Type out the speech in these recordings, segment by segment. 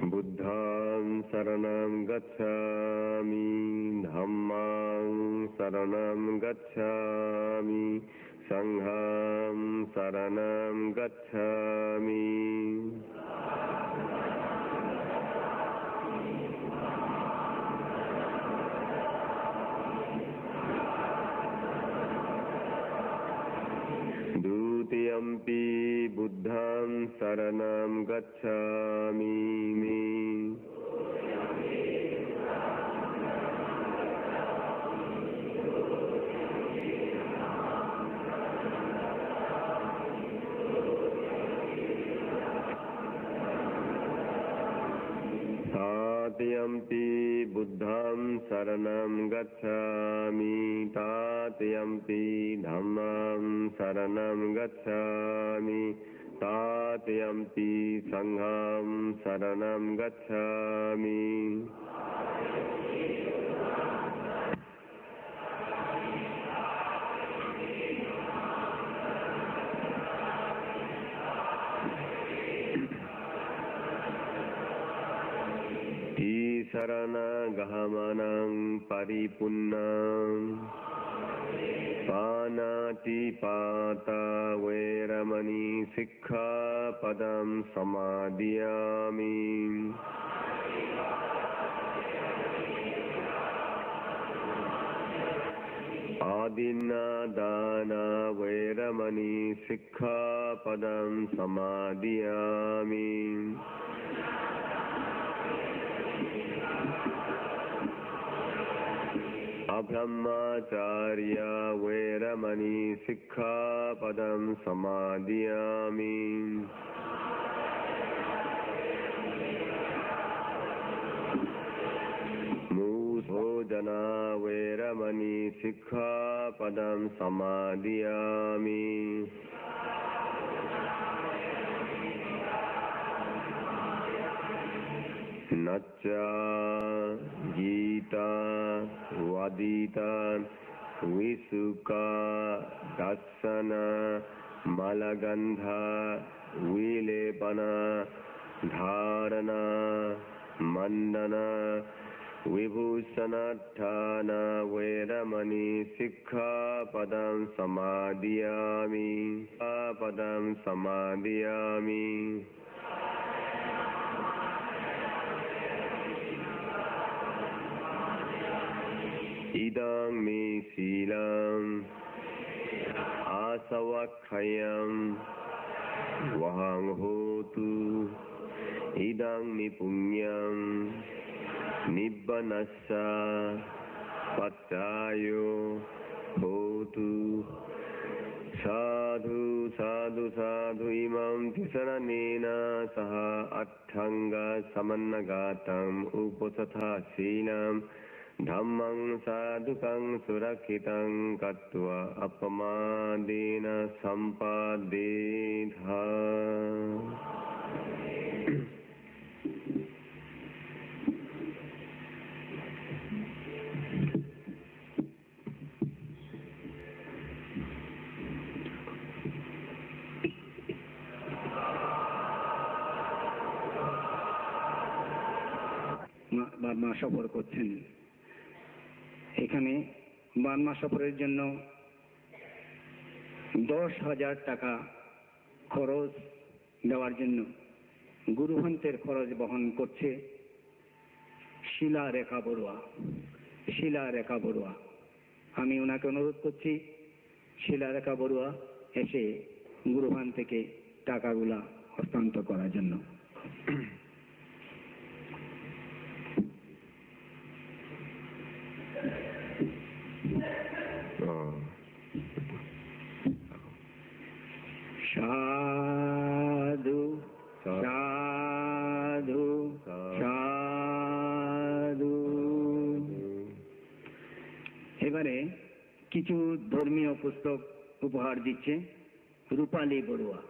बुद्धं शरणं गच्छामि, धम्मं शरणं गच्छामि, संघं शरणं गच्छामि। द्वितीयम्पि बुद्धं शरणं गच्छामि। तृतीयम्पि बुद्धं शरणं गच्छामि। तृतीयम्पि धम्मं शरणं गच्छामि। तृतीयम्पि संघं शरणं गच्छामि। शरणगमनं परिपूर्णं पानातिपाता वैरमणि सिक्खापदं समादयामि। आदिन्नादाना वैरमणि सिक्खापदं समादयामि। अब्रह्मचर्य वैरमणि सिक्खापदं समादयामि। भोजन वैरमणि सिक्खापदं समादयामि। नच्च गीता वदिता विसुका दर्शन मलगंध विलेपन धारण मंडन विभूषणार्थान वैरमणि सिक्खापदं समादयामि। पदं समादयामि। इदं मे शीलम् आसवक्षयं वहं होतु। इदं मे पुण्यं निब्बनस्य पत्यायो होतु। साधु साधु साधु इमं तिसरणेन सह अट्ठङ्ग समन्नगातम् उपसथाशीलम् धम्मं साधुकं सुरक्षितं कृत्वा अपमादेन सम्पादेथ। বার্মা সফর করছেন। এখানে বার্মা সফরের জন্য 10,000 টাকা খরচ দেওয়ার জন্য গুরুভন্তের খরচ বহন করছে শিলা রেখা বড়ুয়া। শিলা রেখা বড়ুয়া, আমি ওনাকে অনুরোধ করছি শিলা রেখা বড়ুয়া এসে গুরুভান থেকে টাকাগুলা হস্তান্তর করার জন্য। সাধু সাধু সাধু। এবারে কিছু ধর্মীয় পুস্তক উপহার দিচ্ছে রূপালী বড়ুয়া।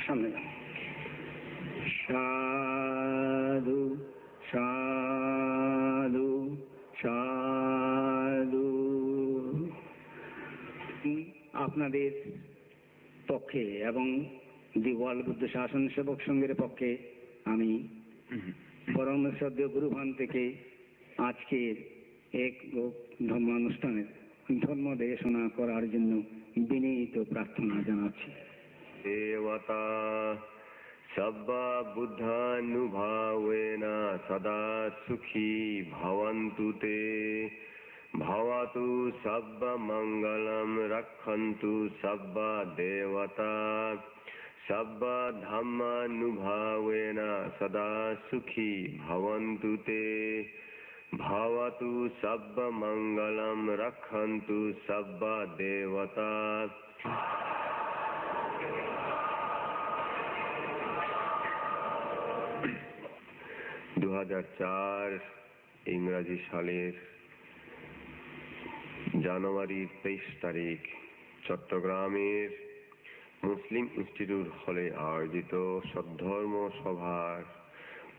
সামনে সাধু সাধু সাধু। আপনাদের পক্ষে এবং দি ওয়ার্ল্ড বুদ্ধ শাসন সেবক সংঘের পক্ষে আমি পরম শ্রদ্ধেয় গুরুভান থেকে আজকের এক ধর্মানুষ্ঠানের ধর্ম দেশনা করার জন্য বিনীত প্রার্থনা জানাচ্ছি। দেবতা সব্বা বুদ্ধানুভাবেন সদা সুখী ভবন্তু তে ভবতু সব্ব মঙ্গলম রক্ষন্তু সব্ব দেবতা সব্ব ধম্মানুভাবেন সদা সুখী ভবন্তু তে ভবতু সব্ব মঙ্গলম রক্ষন্তু সব্ব দেবতা। 2004 ইংরাজি সালের জানুয়ারির 23 তারিখ চট্টগ্রামের মুসলিম ইনস্টিটিউট হলে আয়োজিত সদ্ধর্ম সভার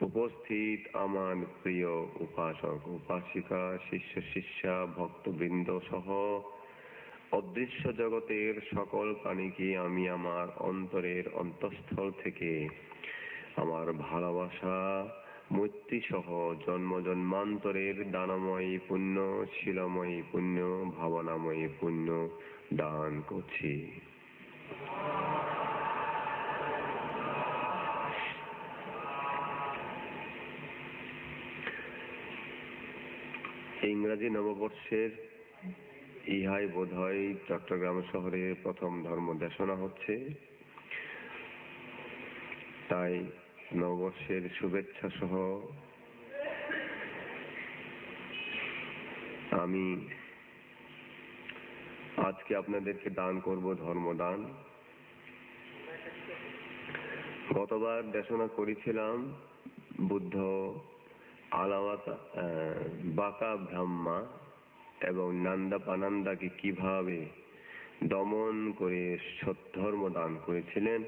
উপস্থিত আমার প্রিয় উপাসক উপাসিকা শিষ্য শিষ্যা ভক্তবৃন্দ সহ অদৃশ্য জগতের সকল প্রাণীকে আমি আমার অন্তরের অন্তঃস্থল থেকে আমার ভালোবাসা মৈত্রী সহ জন্ম জন্মান্তরের দানময়ী পুণ্য শিলময়ী পুণ্য ভাবনাময়ী পুণ্য দান করছি। ইংরাজি নববর্ষের ইহাই বোধহয় চট্টগ্রাম শহরে প্রথম ধর্ম দেশনা হচ্ছে, তাই নববর্ষের শুভেচ্ছা সহ আমি আজকে আপনাদেরকে দান করব ধর্মদান। গতবার দেশনা করেছিলাম বুদ্ধ বাকা ব্রহ্মা এবং নান্দা পানান্দাকে কিভাবে দমন করে সদ্ধর্ম দান করেছিলেন।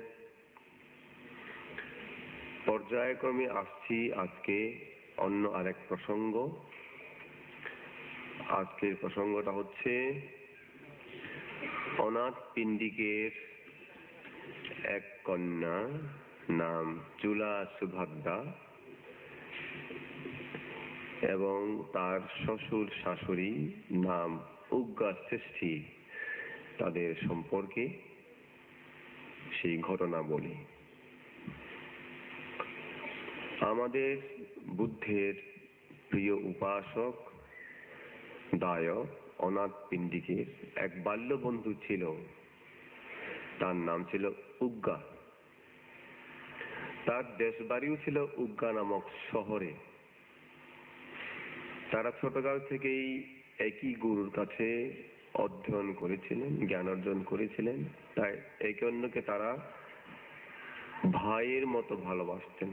পর্যায়ক্রমে আসছি আজকে অন্য আরেক প্রসঙ্গ। আজকের প্রসঙ্গটা হচ্ছে অনাথ পিণ্ডিকের এক কন্যা নাম চুলা সুভাদ্রা এবং তার শ্বশুর শাশুড়ি নাম উগ্গা শ্রেষ্ঠী, তাদের সম্পর্কে সেই ঘটনা বলি। আমাদের বুদ্ধের প্রিয় উপাসক দায়ক অনাথ পিণ্ডিকের এক বাল্য বন্ধু ছিল, তার নাম ছিল উগ্গা। তার দেশ বাড়িও ছিল উগ্গা নামক শহরে। তারা ছোটকাল থেকেই একই গুরুর কাছে অধ্যয়ন করেছিলেন, জ্ঞান অর্জন করেছিলেন, তাই একে অন্যকে তারা ভাইয়ের মতো ভালোবাসতেন।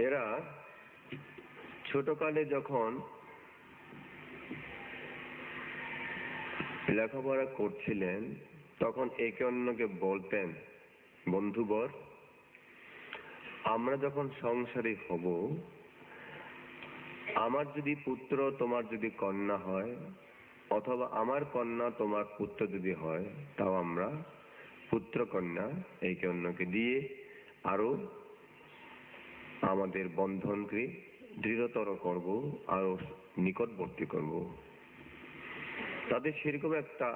এরা ছোটকালে যখন লেখাপড়া করছিলেন তখন একে অন্যকে বলতেন, বন্ধুবর, আমরা যখন সংসারী হব, আমার যদি পুত্র তোমার যদি কন্যা হয় অথবা আমার কন্যা তোমার পুত্র যদি হয়, তাও আমরা পুত্র কন্যা একে অন্যকে দিয়ে আরো আমাদের বন্ধনকে দৃঢ়তর করব, আরো নিকটবর্তী করব। তাদের সেরকম একটা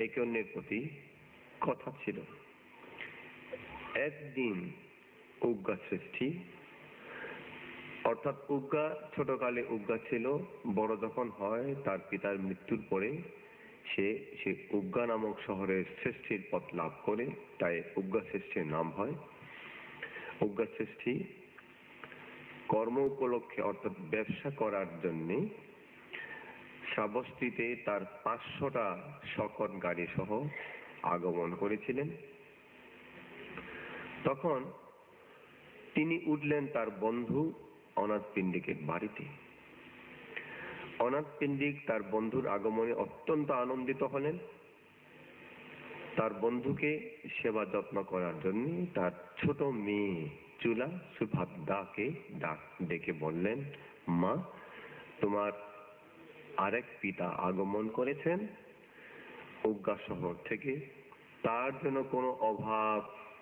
একে অন্যের প্রতি কথা ছিল। একদিন উগ্গা শ্রেষ্ঠী, অর্থাৎ উগ্গা ছোটকালে উগ্গা ছিল, বড় যখন হয় তার পিতার মৃত্যুর পরে সে উগ্গা নামক শহরের শ্রেষ্ঠীর পদ লাভ করে, তাই উগ্গা শ্রেষ্ঠীর নাম হয়। উগ্গা শ্রেষ্ঠী কর্ম উপলক্ষে অর্থাৎ ব্যবসা করার জন্য শ্রাবস্তিতে তার 500টা শকট গাড়ি সহ আগমন করেছিলেন। তখন তিনি উঠলেন তার বন্ধু অনাথ পিণ্ডিকের বাড়িতে। অনাথ পিণ্ডিক তার বন্ধুর আগমনে অত্যন্ত আনন্দিত হলেন তার বন্ধুকে সেবা যত্ন করার জন্য তার ছোট মেয়ে চুলা সুভাদ্রাকে ডেকে বললেন, মা, তোমার আরেক পিতা আগমন করেছেন উজ্ঞা শহর থেকে, তার জন্য কোনো অভাব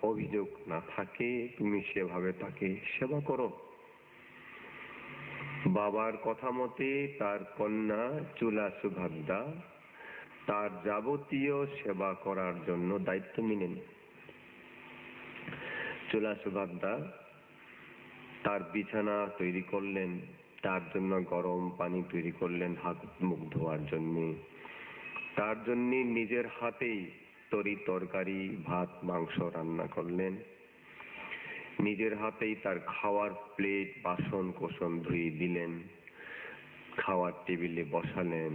অভিযোগ না থাকে তুমি সেভাবে তাকে সেবা করো। বাবার কথা মতে তার কন্যা চুলা সুভাদ্রা তার যাবতীয় সেবা করার জন্য দায়িত্ব নিলেন। চুলা সুভাদ্রা তার বিছানা তৈরি করলেন, তার জন্য গরম পানি তৈরি করলেন হাত মুখ ধোয়ার জন্য, তার জন্য নিজের হাতেই তরকারি ভাত মাংস রান্না করলেন, নিজের হাতেই তার খাওয়ার প্লেট বাসন কোসন ধুয়ে দিলেন, খাওয়ার টেবিলে বসালেন,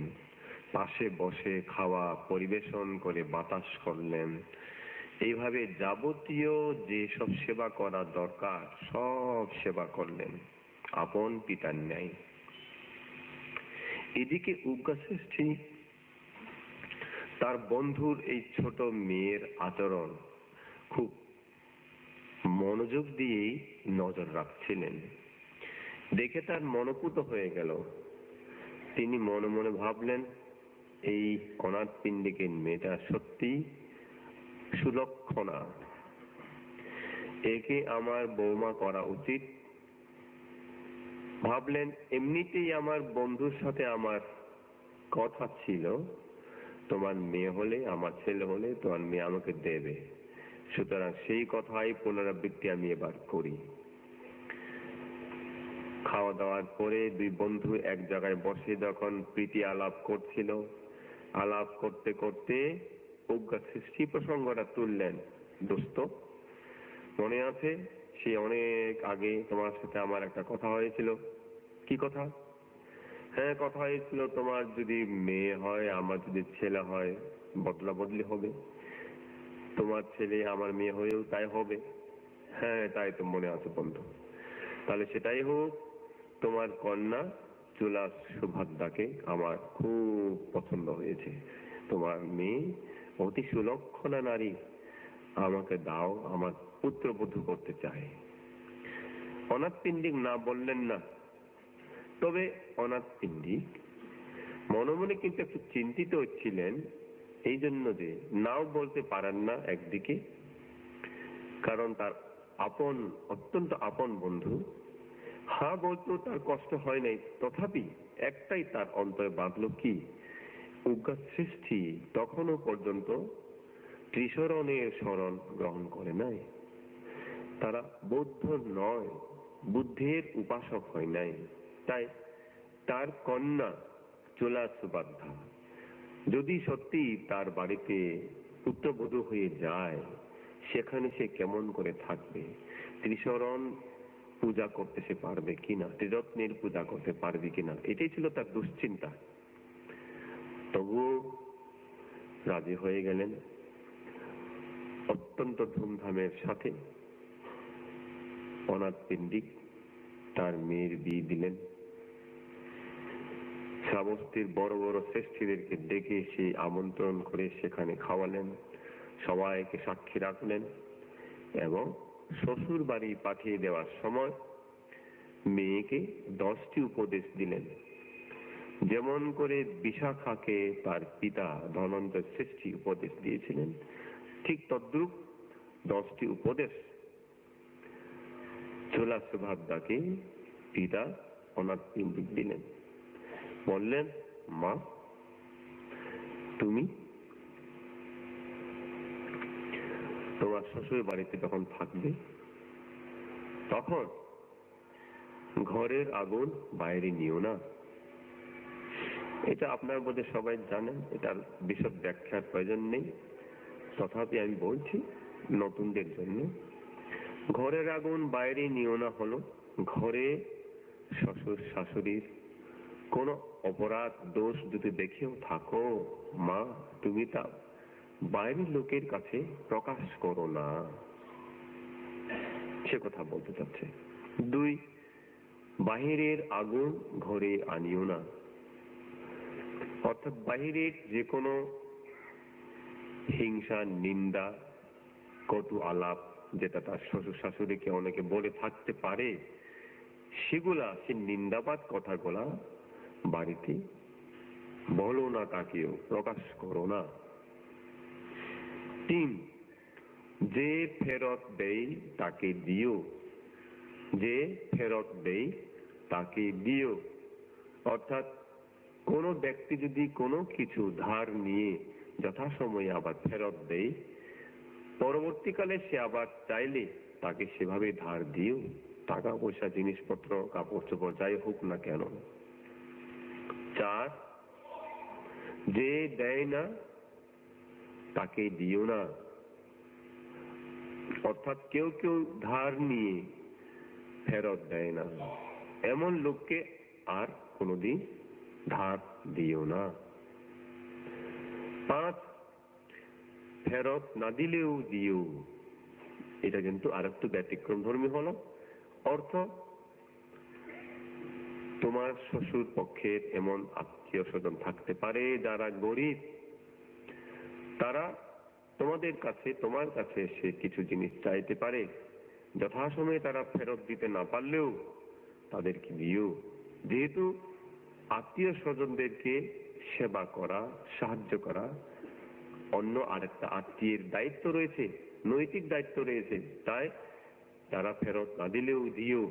পাশে বসে খাওয়া পরিবেশন করে বাতাস করলেন। এইভাবে যাবতীয় যে সব সেবা করা দরকার সব সেবা করলেন আপন পিতার ন্যায়। এদিকে উজ্ঞা শ্রেষ্ঠী তার বন্ধুর এই ছোট মেয়ের আচরণ খুব মনোযোগ দিয়েই নজর রাখছিলেন। দেখে তার মনোপুত হয়ে গেল। তিনি মনে মনে ভাবলেন, এই অনাথ পিণ্ডিকের মেয়েটা সত্যি সুলক্ষণা, একে আমার বৌমা করা উচিত। ভাবলেন, এমনিতেই আমার বন্ধুর সাথে আমার কথা ছিল, তোমার মেয়ে হলে আমার ছেলে হলে তোমার মেয়ে আমাকে দেবে, সুতরাং সেই কথাই পুনরাবৃত্তি আমি এবার করি। খাওয়া দাওয়ার পরে দুই বন্ধু এক জায়গায় বসে যখন প্রীতি আলাপ করছিল, আলাপ করতে করতে উজ্ঞা সৃষ্টি প্রসঙ্গটা তুললেন। দোস্ত, মনে আছে সে অনেক আগে তোমার সাথে আমার একটা কথা হয়েছিল? কি কথা? হ্যাঁ, কথা হয়েছিল তোমার যদি মেয়ে হয় আমার যদি ছেলে হয় বদলা বদলি হবে, তোমার ছেলে আমার মেয়ে হয়েও তাই হবে। হ্যাঁ, তাই তো মনে আছে বন্ধু। তাহলে সেটাই হোক। তোমার কন্যা চুলা সুভাদ্রাকে আমার খুব পছন্দ হয়েছে। তোমার মেয়ে অতি সুলক্ষণা নারী, আমাকে দাও, আমার পুত্রবধূ করতে চাই। অনাথ পিণ্ডিক না বললেন না, তবে অনাথ পিণ্ডিক মনে মনে কিন্তু একটু চিন্তিত ছিলেন, এই জন্য যে নাও বলতে পারেন না একদিকে, কারণ তার আপন অত্যন্ত আপন বন্ধু। হ্যাঁ বলতেও তার কষ্ট হয় নাই, তথাপি একটাই তার অন্তরে বাঁধলো, কি উজ্ঞা সৃষ্টি তখনও পর্যন্ত ত্রিশরণের শরণ গ্রহণ করে নাই। তারা বৌদ্ধ নয়, বুদ্ধের উপাসক হয় নাই। তাই তার কন্যা চুলা সুভাদ্রা যদি সত্যি তার বাড়িতে পুত্রবধূ হয়ে যায়, সেখানে সে কেমন করে থাকবে? ত্রিশরণ পূজা করতে সে পারবে কিনা, ত্রিরত্নের পূজা করতে পারবে কিনা, এটাই ছিল তার দুশ্চিন্তা। তবুও রাজি হয়ে গেলেন। অত্যন্ত ধুমধামের সাথে অনাথ পিণ্ডিক তার মেয়ের বিয়ে দিলেন। শ্রাবস্তীর বড় বড় শ্রেষ্ঠীদেরকে ডেকে সে আমন্ত্রণ করে সেখানে খাওয়ালেন, সবাইকে সাক্ষী রাখলেন এবং শ্বশুর বাড়ি পাঠিয়ে দেওয়ার সময় মেয়েকে 10টি উপদেশ দিলেন। যেমন করে বিশাখাকে তার পিতা ধনঞ্জয় শ্রেষ্ঠী উপদেশ দিয়েছিলেন, ঠিক তদ্রূপ 10টি উপদেশ চুলা সুভাদ্রাকে পিতা অনাথ পিণ্ডিক দিলেন। বললেন, মা, তুমি তোমার শ্বশুর বাড়িতে যখন থাকবে তখন ঘরের আগুন বাইরে নিও না। এটা আপনার বোধে সবাই জানেন, এটার বিশদ ব্যাখ্যার প্রয়োজন নেই, তথাপি আমি বলছি নতুনদের জন্য। ঘরের আগুন বাইরে নিও না হলো, ঘরে শ্বশুর শাশুড়ির কোনো অপরাধ দোষ যদি দেখেও থাকো, মা, তুমি তা বাইরের লোকের কাছে প্রকাশ করো না, সে কথা বলতে চাচ্ছে। 2, বাহিরের আগুন ঘরে আনিও না। অর্থাৎ বাহিরের যে কোনো হিংসা, নিন্দা, কটু আলাপ, যেটা তার শ্বশুর শাশুড়িকে অনেকে বলে থাকতে পারে, সেগুলা, সে নিন্দাবাদ কথাগুলা বাড়িতে বলো না, তাকেও প্রকাশ করো না। 3, যে ফেরত দেয় তাকে দিও, যে ফেরত দেয় তাকে দিও। অর্থাৎ কোন ব্যক্তি যদি কোনো কিছু ধার নিয়ে যথাসময়ে আবার ফেরত দেয়, পরবর্তীকালে সে আবার চাইলে তাকে সেভাবে ধার দিও, টাকা পয়সা, জিনিসপত্র, কাপড় চোপড় যাই হোক না কেন। 4, যে দেয় না তাকে দিও না। অর্থাৎ কেউ কেউ ধার নিয়ে ফেরত দেয় না, এমন লোককে আর কোনোদিন ধার দিও না। 5, ফেরত না দিলেও দিও। এটা কিন্তু আরেকটু ব্যতিক্রম ধর্মী হলো। অর্থ, তোমার শ্বশুর পক্ষের এমন আত্মীয় স্বজন থাকতে পারে যারা গরিব, তারা তোমাদের কাছে, তোমার কাছে এসে কিছু জিনিস চাইতে পারে, যথাসময়ে তারা ফেরত দিতে না পারলেও তাদেরকে দিও। যেহেতু আত্মীয় স্বজনদেরকে সেবা করা, সাহায্য করা অন্য আরেকটা আত্মীয়ের দায়িত্ব রয়েছে, নৈতিক দায়িত্ব রয়েছে, তাই তারা ফেরত না দিলেও দিও।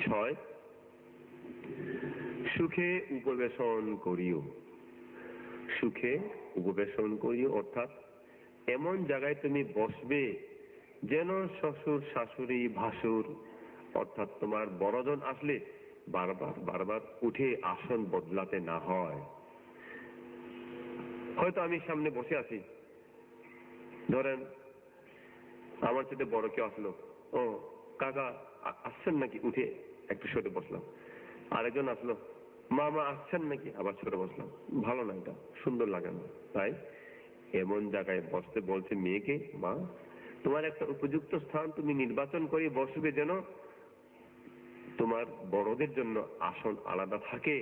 6, সুখে উপবেশন করিও। সুখে উপবেশন করিও অর্থাৎ এমন জায়গায় তুমি বসবে যেন শ্বশুর, শাশুড়ি, ভাসুর অর্থাৎ তোমার বড়জন আসলে বারবার বারবার উঠে আসন বদলাতে না হয়। হয়তো আমি সামনে বসে আছি, ধরেন আমার সাথে বড় কেউ আসলো, ও কাকা আসছেন নাকি, উঠে একটু সরে বসলাম। আরেকজন আসলো, মামা আসছেন নাকি, আবার সরে বসলাম। ভালো না, এটা সুন্দর লাগে না। তাই এমন জায়গায় বসতে বলছে মেয়েকে, মা তোমার একটা উপযুক্ত স্থান তুমি নির্বাচন করে বসবে, যেন তোমার বড়দের জন্য আসন আলাদা থাকে,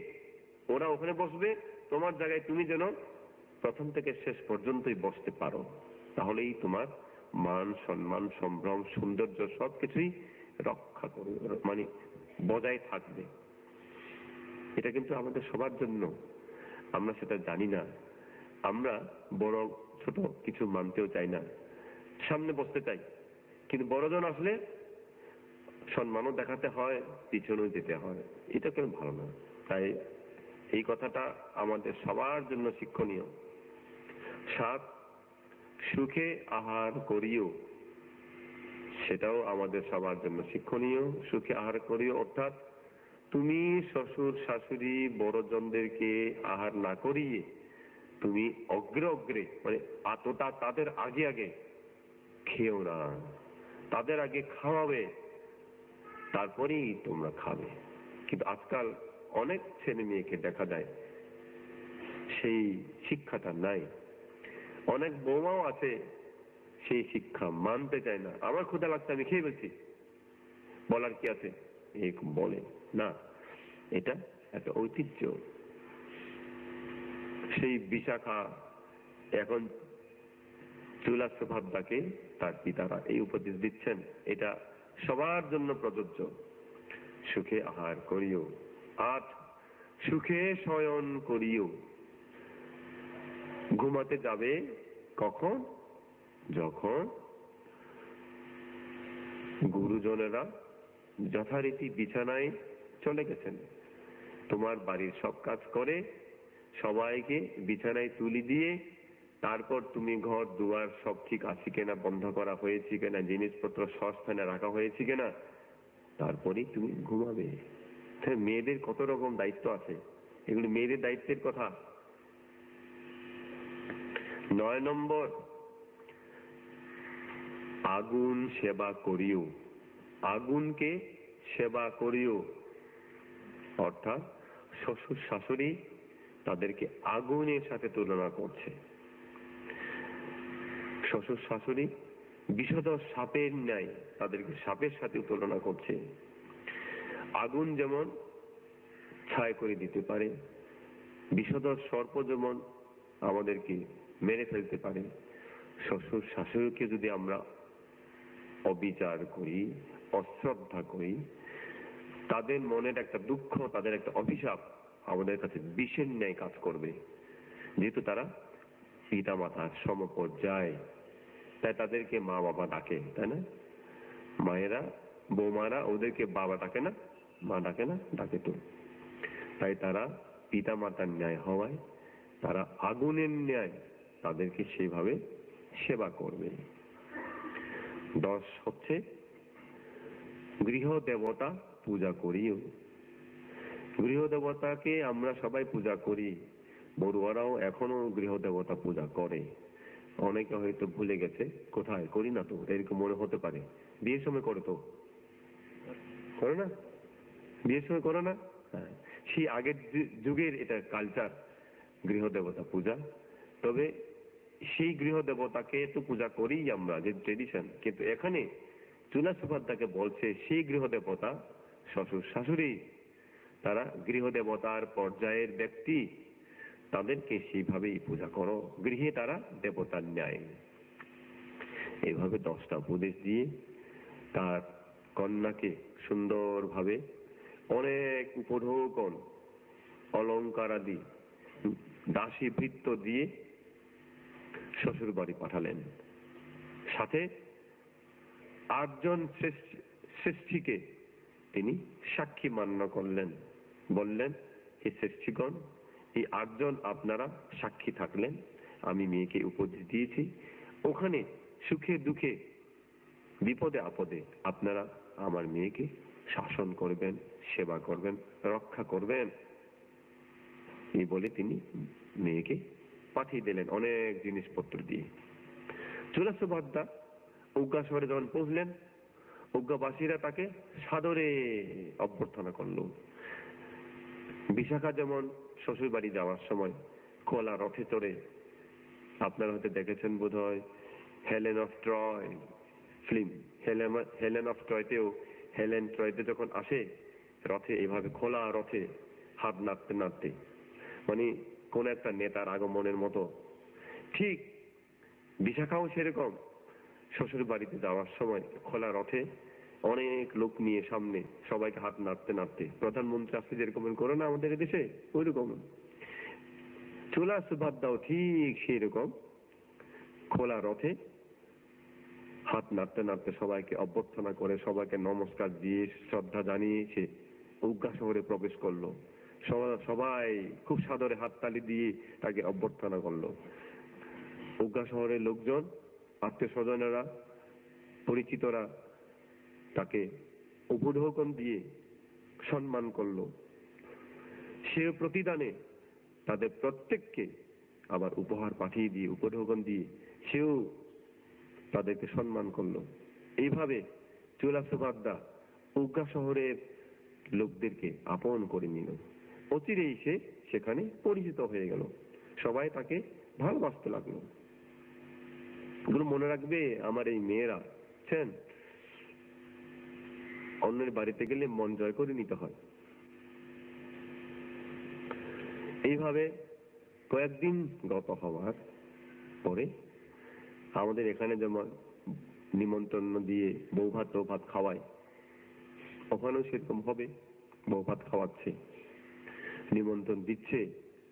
ওরা ওখানে বসবে, তোমার জায়গায় তুমি যেন প্রথম থেকে শেষ পর্যন্তই বসতে পারো। তাহলেই তোমার মান, সম্মান, সম্ভ্রম, সৌন্দর্য সবকিছুই রক্ষা করবে, মানে বজায় থাকবে। এটা কিন্তু আমাদের সবার জন্য, আমরা সেটা জানি না। আমরা বড় ছোট কিছু মানতেও চাই না, সামনে বসতে চাই, কিন্তু বড়জন আসলে সম্মানও দেখাতে হয়, পিছনেও যেতে হয়। এটা কেন ভালো না। তাই এই কথাটা আমাদের সবার জন্য শিক্ষণীয়। 7, সুখে আহার করিও। সেটাও আমাদের সবার জন্য শিক্ষণীয়। সুখে আহার করিও অর্থাৎ তুমি শ্বশুর, শাশুড়ি, বড়জনদেরকে আহার না করিয়ে তুমি অগ্রে অগ্রে, মানে আতটা তাদের আগে আগে খেও না, তাদের আগে খাওয়াবে, তারপরেই তোমরা খাবে। কিন্তু আজকাল অনেক ছেলে মেয়েকে দেখা যায় সেই শিক্ষাটা নাই। অনেক বৌমাও আছে সেই শিক্ষা মানতে চায় না। আমার ক্ষুধা লাগছে, আমি খেয়ে ফেলছি, বলার কি আছে, এই বলে না। এটা একটা ঐতিহ্য। সেই বিশাখা এখন চুলাচ্ছ ভাবটাকে তার পিতারা এই উপদেশ দিচ্ছেন, এটা সবার জন্য প্রযোজ্য। সুখে আহার করিও। 8, সুখে শয়ন করিও। ঘুমাতে যাবে কখন, যখন গুরুজনেরা যথারীতি বিছানায় চলে গেছেন, তোমার বাড়ির সব কাজ করে সবাইকে বিছানায় তুলি দিয়ে তারপর তুমি ঘর দুয়ার সব ঠিক আছে কিনা, বন্ধ করা হয়েছে কিনা, জিনিসপত্র সস্থানে রাখা হয়েছে কিনা, তারপরেই তুমি ঘুমাবে। মেয়েদের কত রকম দায়িত্ব আছে, এগুলি মেয়েদের দায়িত্বের কথা। 9 নম্বর, আগুন সেবা করিও। আগুনকে সেবা করিও অর্থাৎ শ্বশুর শাশুড়ি তাদেরকে আগুনের সাথে তুলনা করছে। শ্বশুর শাশুড়ি বিষধর সাপের ন্যায় তাদেরকে সাপের সাথে তুলনা করছে। আগুন যেমন ছাই করে দিতে পারে, বিষধর সর্প যেমন আমাদেরকে মেরে ফেলতে পারে, শ্বশুর শাশুড়িকে যদি আমরা অবিচার করি, অশ্রদ্ধা করি, তাদের মনের একটা দুঃখ, তাদের একটা অভিশাপ আমাদের কাছে বিষের ন্যায় কাজ করবে। যেহেতু তারা পিতা মাতার সমপর্যায়, তাই তাদেরকে মা বাবা ডাকে, তাই না? মায়েরা, বৌমারা ওদেরকে বাবা ডাকে না, মা ডাকে না, ডাকে তো। তাই তারা পিতা মাতার ন্যায় হওয়ায় তারা আগুনের ন্যায় তাদেরকে সেভাবে সেবা করবে। 10 হচ্ছে গৃহ দেবতা পূজা করিও। গৃহ দেবতাকে আমরা সবাই পূজা করি, বড়ুয়ারাও এখনো গৃহ দেবতা পূজা করে। অনেকে হয়তো ভুলে গেছে, কোথায় করি না তো, এরকম মনে হতে পারে। বিয়ের সময় করে তো, করে না? বিয়ের সময় করে না? হ্যাঁ, সেই আগের যুগের এটা কালচার, গৃহ দেবতা পূজা। তবে সেই গৃহ দেবতাকে তো পূজা করি আমরা, যে ট্রেডিশন, কিন্তু এখানে চুলা সুপাদ্দাকে বলছে সেই গৃহ দেবতা শ্বশুর শাশুড়ি, তারা গৃহ দেবতার পর্যায়ের ব্যক্তি, তাদেরকে সেইভাবেই পূজা করো, গৃহে তারা দেবতার ন্যায়। এইভাবে 10টা উপদেশ দিয়ে তার কন্যাকে সুন্দরভাবে অনেক উপঢৌকন, অলংকার আদি, দাসী ভৃত্য দিয়ে শ্বশুর বাড়ি পাঠালেন। সাথে 8 জন শ্রেষ্ঠীকে তিনি সাক্ষী মান্য করলেন। বললেন, হে শ্রেষ্ঠীগণ, এই 8 জন আপনারা সাক্ষী থাকলেন, আমি মেয়েকে উপদেশ দিয়েছি, ওখানে সুখে দুঃখে বিপদে আপদে আপনারা আমার মেয়েকে শাসন করবেন, সেবা করবেন, রক্ষা করবেন। এই বলে তিনি মেয়েকে পাঠিয়ে দিলেন অনেক জিনিসপত্র দিয়ে। চুলা সুবাদ্দা উজ্ঞা শহরে যখন পৌঁছলেন, উজ্ঞাবাসীরা তাকে সাদরে অভ্যর্থনা করল। বিশাখা যেমন শ্বশুর বাড়ি যাওয়ার সময় খোলা রথে চড়ে, আপনারা হয়তো দেখেছেন বোধহয় Helen of Troy film, Helen of ট্রয়তেও হেলেন ট্রয়তে যখন আসে রথে, এভাবে খোলা রথে হাত নাড়তে নাড়তে, মানে কোন একটা নেতার আগমনের মতো। ঠিক বিশাখাও সেরকম শ্বশুর বাড়িতে যাওয়ার সময় খোলা রথে অনেক লোক নিয়ে সামনে সবাইকে হাত নাড়তে নাড়তে, প্রধানমন্ত্রী আসতে যেরকম করে না আমাদের দেশে, ওই রকম চুলা সুবাদ্দাও ঠিক সেই রকম খোলা রথে হাত নাড়তে নাড়তে সবাইকে অভ্যর্থনা করে, সবাইকে নমস্কার দিয়ে শ্রদ্ধা জানিয়েছে উজ্ঞা শহরে প্রবেশ করলো। সবাই খুব সাদরে হাততালি দিয়ে তাকে অভ্যর্থনা করলো। উজ্ঞা শহরের লোকজন, আত্মীয় স্বজনেরা, পরিচিতরা তাকে উপঢৌকন দিয়ে সম্মান করলো। সে প্রতিদানে তাদের প্রত্যেককে আবার উপহার পাঠিয়ে দিয়ে, উপঢৌকন দিয়ে সেও তাদেরকে সম্মান করলো। এইভাবে চুলা সুবাদ্দা উজ্ঞা শহরের লোকদেরকে আপন করে নিল। অচিরেই সে সেখানে পরিচিত হয়ে গেল, সবাই তাকে ভালোবাসতে লাগলো। এগুলো মনে রাখবে আমার এই মেয়েরা, বুঝছেন, অন্যের বাড়িতে গেলে মন জয় করে নিতে হয়। এইভাবে কয়েকদিন গত হওয়ার পরে আমাদের এখানে যেমন নিমন্ত্রণ দিয়ে বউ ভাত ও ভাত খাওয়ায়, ওখানেও সেরকম হবে। বউ ভাত খাওয়াচ্ছে, নিমন্ত্রণ দিচ্ছে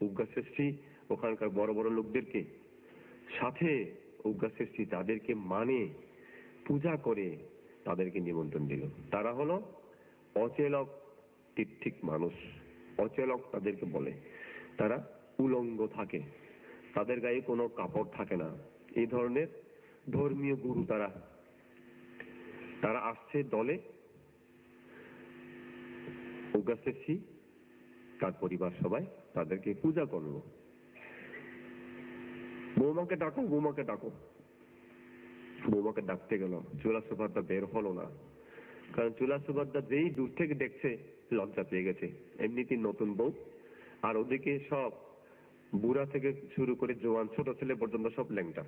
উজ্ঞা শ্রেষ্ঠী ওখানকার বড় বড় লোকদেরকে, সাথে উজ্ঞা শ্রেষ্ঠী তাদেরকে মানে পূজা করে তাদেরকে নিমন্ত্রণ দিল। তারা হলো অচেলক তীর্থিক মানুষ, অচেলক তাদেরকে বলে। তারা উলঙ্গ থাকে, তাদের গায়ে কোনো কাপড় থাকে না, এই ধরনের ধর্মীয় গুরু তারা। তারা আসছে দলে। উজ্ঞা শ্রেষ্ঠী তার পরিবার সবাই তাদেরকে পূজা করলো। বৌমাকে ডাকো, বৌমাকে ডাকো। বৌমাকে ডাকতে গেল, চুলা সুবাদ্দা বের হলো না, কারণ চুলা সুবাদ্দা যেই দূর থেকে দেখছে লজ্জা পেয়ে গেছে। এমনিতেই নতুন বউ, আর ওদিকে সব বুড়া থেকে শুরু করে জোয়ান ছোট ছেলে পর্যন্ত সব ল্যাংটা।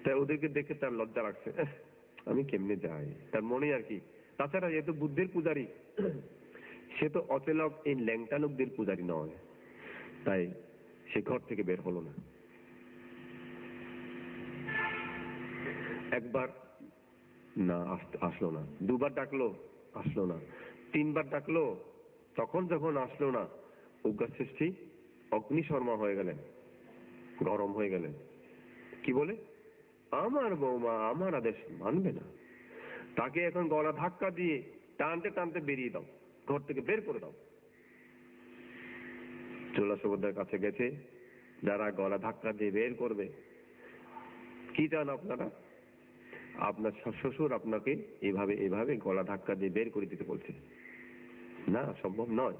তাই ওদেরকে দেখে তার লজ্জা লাগছে, আমি কেমনে যাই, তার মনে আর কি। তাছাড়া যেহেতু বুদ্ধের পূজারী, সে তো অচেলক এই ল্যাংটা লোকদের পূজারী নয়, তাই সে ঘর থেকে বের হলো না। একবার না, আসলো না। দুবার ডাকলো, আসলো না। তিনবার ডাকলো, তখন যখন আসলো না, উগ্র সৃষ্টি অগ্নিশর্মা হয়ে গেলেন, গরম হয়ে গেলেন। কি বলে? আমার বৌমা আমার আদেশ মানবে না, তাকে এখন গলা ধাক্কা দিয়ে টানতে টানতে বেরিয়ে দাও, ঘর থেকে বের করে দাও। চোলা সুভদ্রার কাছে গেছে, যারা গলা ধাক্কা দিয়ে বের করবে। কি চান আপনারা? আপনার শ্বশুর আপনাকে এভাবে এভাবে গলা ধাক্কা দিয়ে বের করে দিতে বলছে। না, সম্ভব নয়।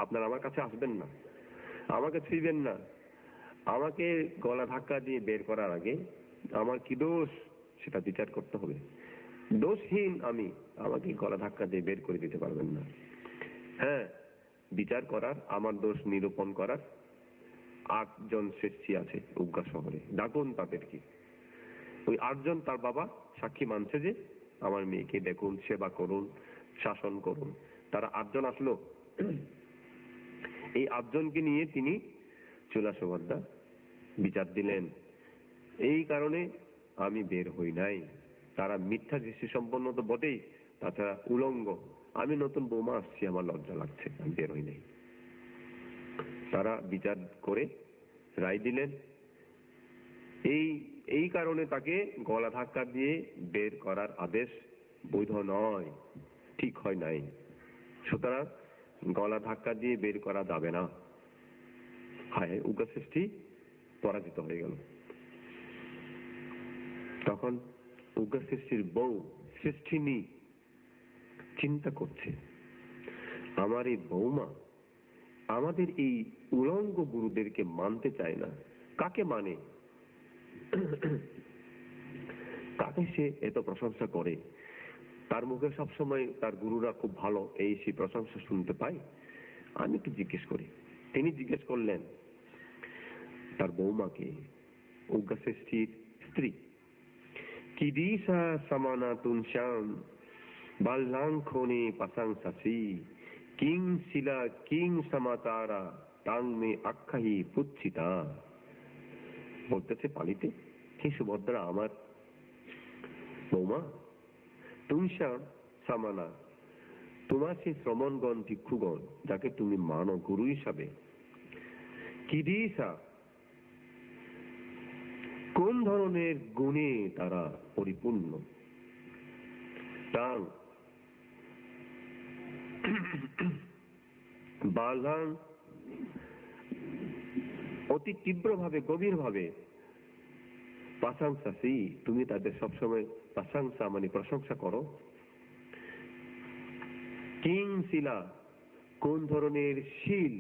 আপনারা আমার কাছে আসবেন না, আমাকে ছুঁইবেন না। আমাকে গলা ধাক্কা দিয়ে বের করার আগে আমার কি দোষ সেটা বিচার করতে হবে। দোষহীন আমি, আমাকে গলা ধাক্কা দিয়ে বের করে দিতে পারবেন না। হ্যাঁ, বিচার করার, আমার দোষ নিরূপণ করার 8 জন শ্রেষ্ঠী আছে উগ্রা শহরে, ডাকুন তাদেরকে। ওই 8 জন তার বাবা সাক্ষী মানছে যে আমার মেয়েকে দেখুন, সেবা করুন, শাসন করুন। তারা 8 জন আসলো। এই 8 জনকে নিয়ে তিনি চোলা সুভদ্রা বিচার দিলেন। এই কারণে আমি বের হই নাই। তারা মিথ্যা দৃষ্টি সম্পন্ন তো বটেই, তাছাড়া উলঙ্গ। আমি নতুন বৌমা আসছি, আমার লজ্জা লাগছে, আমি বের হই নাই। তারা বিচার করে রায় দিলেন, এই কারণে তাকে গলা ধাক্কা দিয়ে বের করার আদেশ বৈধ নয়, ঠিক হয় নাই। সুতরাং গলা ধাক্কা দিয়ে বের করা যাবে না। হায়, উগ্র সৃষ্টি পরাজিত হয়ে গেল। তখন উগ্র সৃষ্টির বউ সৃষ্টিনী চিন্তা করছে, আমার এই বৌমা আমাদের এই উলঙ্গ গুরুদেরকে মানতে চায় না। কাকে মানে? কাকে সে এত প্রশংসা করে? তার মুখে সবসময় তার গুরুরা খুব ভালো, এই সে প্রশংসা শুনতে পায়। আমি একটু জিজ্ঞেস করি। তিনি জিজ্ঞেস করলেন তার বৌমাকে, উগ্র সৃষ্টির স্ত্রী, কিদিসা সমানা তুনশ্যাম বাল্লাঙ্খনে পাসাংসাসি কিং শিলা কিং সমাচারা তাং মে আখ্যাহি পুচ্ছিতা। বলতেছে পালিতে, হে সুভদ্রা, আমার বৌমা, তুনশ্যাম সামানা, তোমার সেই শ্রমণগণ ভিক্ষুগণ যাকে তুমি মানো গুরু হিসাবে, কিদিসা কোন ধরনের গুণে তারা পরিপূর্ণ, তাং বালাং অতি তীব্রভাবে গভীরভাবে, প্রশংসাসি তুমি তাদের সবসময় প্রশংসা মানে প্রশংসা করো। কিং শিলা কোন ধরনের শীল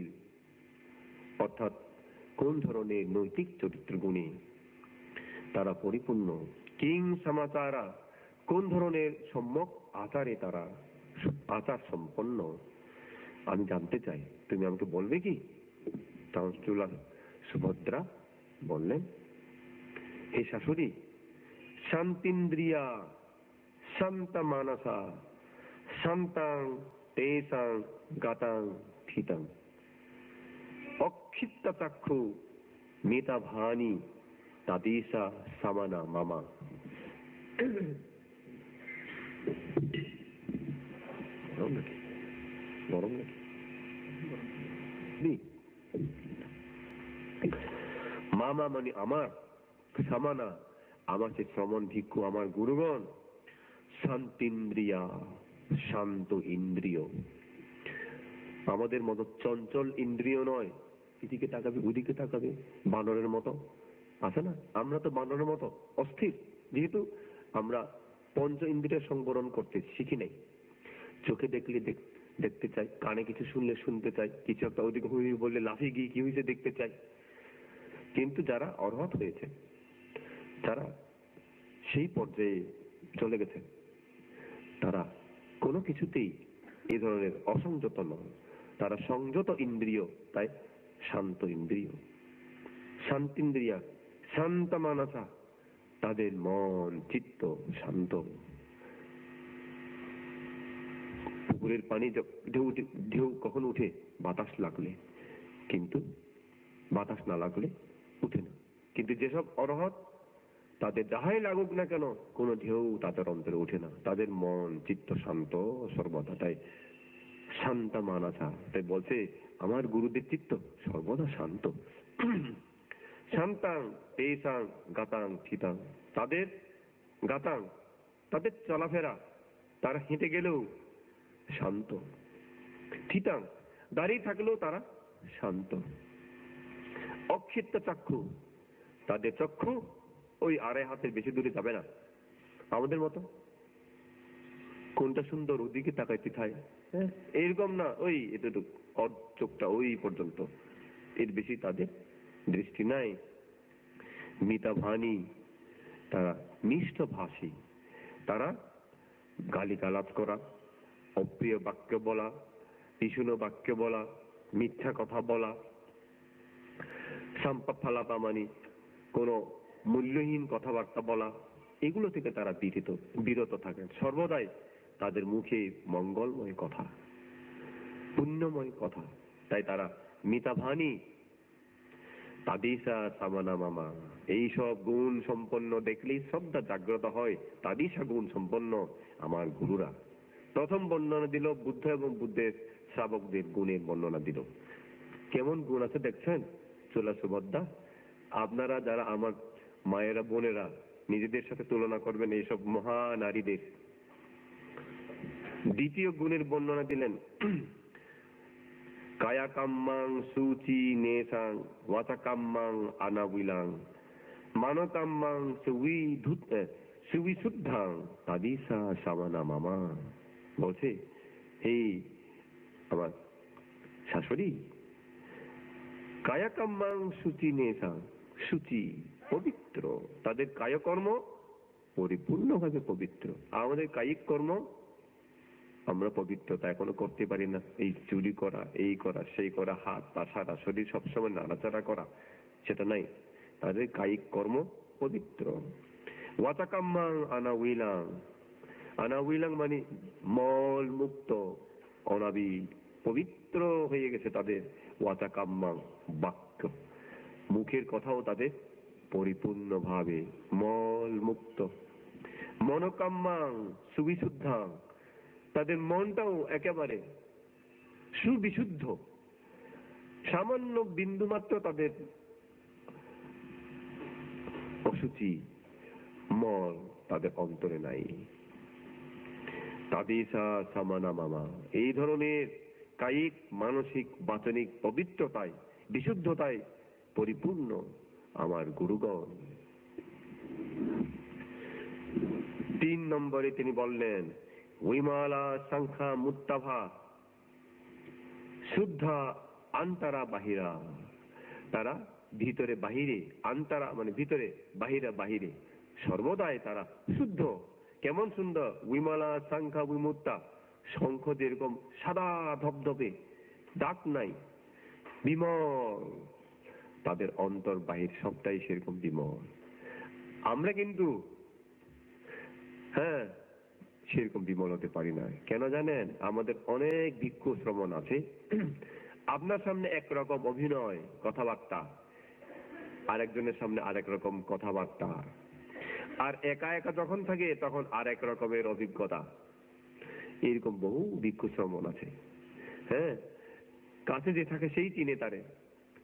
অর্থাৎ কোন ধরনের নৈতিক চরিত্র গুণে তারা পরিপূর্ণ। কিং সমাচারা কোন ধরনের সম্যক আচারে তারা আচার সম্পন্ন, আমি জানতে চাই, তুমি আমাকে বলবে কি? তখন চোলা সুভদ্রা বললেন, হে শাশুড়ি, শান্তিন্দ্রিয়া শান্ত মানসা শান্তাং তেসাং গাতাং থিতাং অক্ষিপ্ত চক্ষু মেতাভানি তাদিসা সামানা মামা। গরম নাকি? মামা মানে আমার, সামানা আমার সে শ্রমণ ভিক্ষু, আমার গুরুগণ, শান্তিন্দ্রিয়া শান্ত ইন্দ্রিয়, আমাদের মতো চঞ্চল ইন্দ্রিয় নয়, এদিকে তাকাবে ওদিকে তাকাবে, বানরের মতো আছে না? আমরা তো বানরের মতো অস্থির, যেহেতু আমরা পঞ্চ ইন্দ্রিয় সংবরণ করতে শিখি নাই। চোখে দেখলে দেখতে চাই, কানে কিছু শুনলে শুনতে চাই, কিছু একটা ওদিকে হুই বললে লাফিয়ে গিয়ে কি হয়েছে দেখতে চাই। কিন্তু যারা অর্হত হয়েছে, যারা সেই পর্যায়ে চলে গেছে, তারা কোনো কিছুতেই এই ধরনের অসংযত নয়, তারা সংযত ইন্দ্রিয়, তাই শান্ত ইন্দ্রিয়। শান্তিন্দ্রিয়া শান্ত মানসা, তাদের মন চিত্ত শান্ত। পুকুরের পানি ঢেউ কখন উঠে? বাতাস লাগলে, কিন্তু বাতাস না লাগলে উঠে না। কিন্তু যেসব অরহত তাদের যাহাই লাগুক না কেন কোনো ঢেউ তাদের অন্তরে ওঠে না, তাদের মন চিত্ত শান্ত সর্বদা। তাই শান্তা মানাসা, তাই বলছে আমার গুরুদের চিত্ত সর্বদা শান্ত। শান্তাং তেসাং গাতাং থিতাং, তাদের গাতাং, তাদের চলাফেরা, তারা হেঁটে গেলেও শান্ত। থিতাং, দাঁড়িয়ে থাকলেও তারা শান্ত। অক্ষিপ্ত চক্ষু, তাদের চক্ষু ওই আড়াই হাতের বেশি দূরে যাবে না আমাদের মতো। কোনটা সুন্দর ওদিকে তাকাইতে থাই, হ্যাঁ এরকম না, ওই এতটুকু চোখটা ওই পর্যন্ত, এর বেশি তাদের দৃষ্টি নাই। মিতাভানী, তারা মিষ্ট ভাষী, তারা গালিগালাজ করা, অপ্রিয় বাক্য বলা, পিছুনো বাক্য বলা, মিথ্যা কথা বলা, সাম্পাফালাপা মানে কোনো মূল্যহীন কথাবার্তা বলা, এগুলো থেকে তারা বিরত থাকেন। সর্বদাই তাদের মুখে মঙ্গলময় কথা, পুণ্যময় কথা। তাই তারা মিতাভানী। তাদিসা সামানা মামা, এইসব গুণ সম্পন্ন দেখলেই শ্রদ্ধা জাগ্রত হয়। তাদিসা গুণ সম্পন্ন আমার গুরুরা। প্রথম বর্ণনা দিল বুদ্ধ এবং বুদ্ধের শ্রাবকদের গুণের বর্ণনা দিল। কেমন গুণ আছে দেখছেন চোলা সুভদ্রা? আপনারা যারা আমার মায়েরা বোনেরা নিজেদের সাথে তুলনা করবেন এইসব মহানারীদের। দ্বিতীয় গুণের বর্ণনা দিলেন কায়াকাম্মাং সুচি নেসাং ওয়াচাকাম্মাং আনাবিলাং মানকাম্মাং সুবিশুদ্ধাং তাদিসা সামানা মামা। বলছে এই আমার শাশুড়ি, কায়াকাম্মাং সুচি নেসাং, সুচি পবিত্র, তাদের কায়কর্ম পরিপূর্ণভাবে পবিত্র। আমাদের কায়িক কর্ম আমরা পবিত্রতা এখনো করতে পারি না। এই চুরি করা, এই করা, সেই করা, হাত পা সারা শরীর সবসময় নাড়াচাড়া করা, সেটা নাই। তাদের কায়িক কর্ম পবিত্র। ওয়াচাকাম্মাং আনাউইলাং, আনাউইলাং মানে মল মুক্ত, অনাবি, পবিত্র হয়ে গেছে তাদের। ওয়াচাকাম্মাং বাক্য, মুখের কথাও তাদের পরিপূর্ণভাবে মল মুক্ত। মনোকাম্মাং সুবিশুদ্ধাং, তাদের মনটাও একেবারে সুবিশুদ্ধ, সামান্য বিন্দু মাত্র তাদের অসুচি মল তাদের অন্তরে নাই। তাদিসা সামানা মামা, এই ধরনের কায়িক মানসিক বাচনিক পবিত্রতায় বিশুদ্ধতায় পরিপূর্ণ আমার গুরুগণ। 3 নম্বরে তিনি বললেন উইমালা সংখ্যা মুত্তাভা শুদ্ধা আন্তরা বাহিরা, তারা ভিতরে বাহিরে, আন্তরা মানে ভিতরে, বাহিরা বাহিরে, সর্বদাই তারা শুদ্ধ। কেমন সুন্দর! উইমালা সংখ্যা বিমুক্তা, শঙ্খ যেরকম সাদা ধবধবে, দাগ নাই, বিমল, তাদের অন্তর বাহির সবটাই সেরকম বিমল। আমরা কিন্তু হ্যাঁ সেরকম বিমল হতে পারি না। কেন জানেন? আমাদের অনেক ভিক্ষু শ্রমণ আছে। আপনার সামনে একরকম অভিনয় কথাবার্তা, আরেকজনের সামনে আরেক রকম কথাবার্তা, আর একা একা যখন থাকে তখন আরেক রকমের অভিজ্ঞতা। এরকম বহু ভিক্ষু শ্রমণ আছে। হ্যাঁ, কাছে যে থাকে সেই চিনে তারে,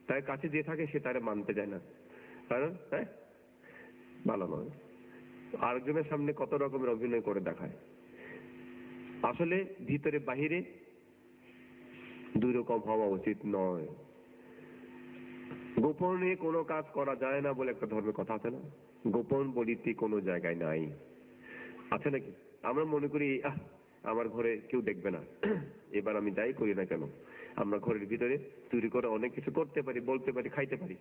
তার কাছে যে থাকে সে তারে মানতে যায় না, কারণ হ্যাঁ ভালো নয়। আরেকজনের সামনে কত রকমের অভিনয় করে দেখায়। আসলে ভিতরে বাহিরে দুই রকম হওয়া উচিত নয়। গোপনে কোনো কাজ করা যায় না বলে একটা ধর্মের কথা আছে না? গোপন বলিতে কোনো জায়গায় নাই, আছে নাকি? আমরা মনে করি আমার ঘরে কেউ দেখবে না, এবার আমি যাই করি না কেন, আমরা ঘরের ভিতরে চুরি করে অনেক কিছু করতে পারি, বলতে পারি, খাইতে পারি,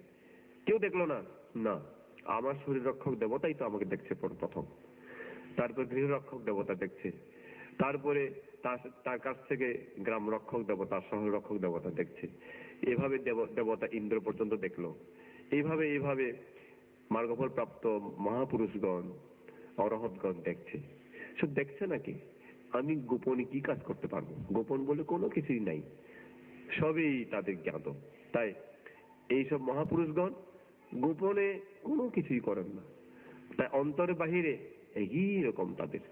কেউ দেখলো না। না, আমার শরীর রক্ষক দেবতাই তো আমাকে দেখছে প্রথম, তারপর গৃহ রক্ষক দেবতা দেখছে, তারপরে তার কাছ থেকে গ্রাম রক্ষক দেবতা, শহর রক্ষক দেবতা দেখছে, এভাবে দেবতা ইন্দ্র পর্যন্ত দেখলো। এইভাবে এইভাবে মার্গফল প্রাপ্ত মহাপুরুষগণ, অরহতগণ দেখছে। সব দেখছে নাকি? আমি গোপনে কি কাজ করতে পারবো? গোপন বলে কোনো কিছুই নাই, সবই তাদের জ্ঞাত। তাই এইসব মহাপুরুষগণ গোপনে কোনো কিছুই করেন না। তাই অন্তরে বাহিরে একই রকম, তাদের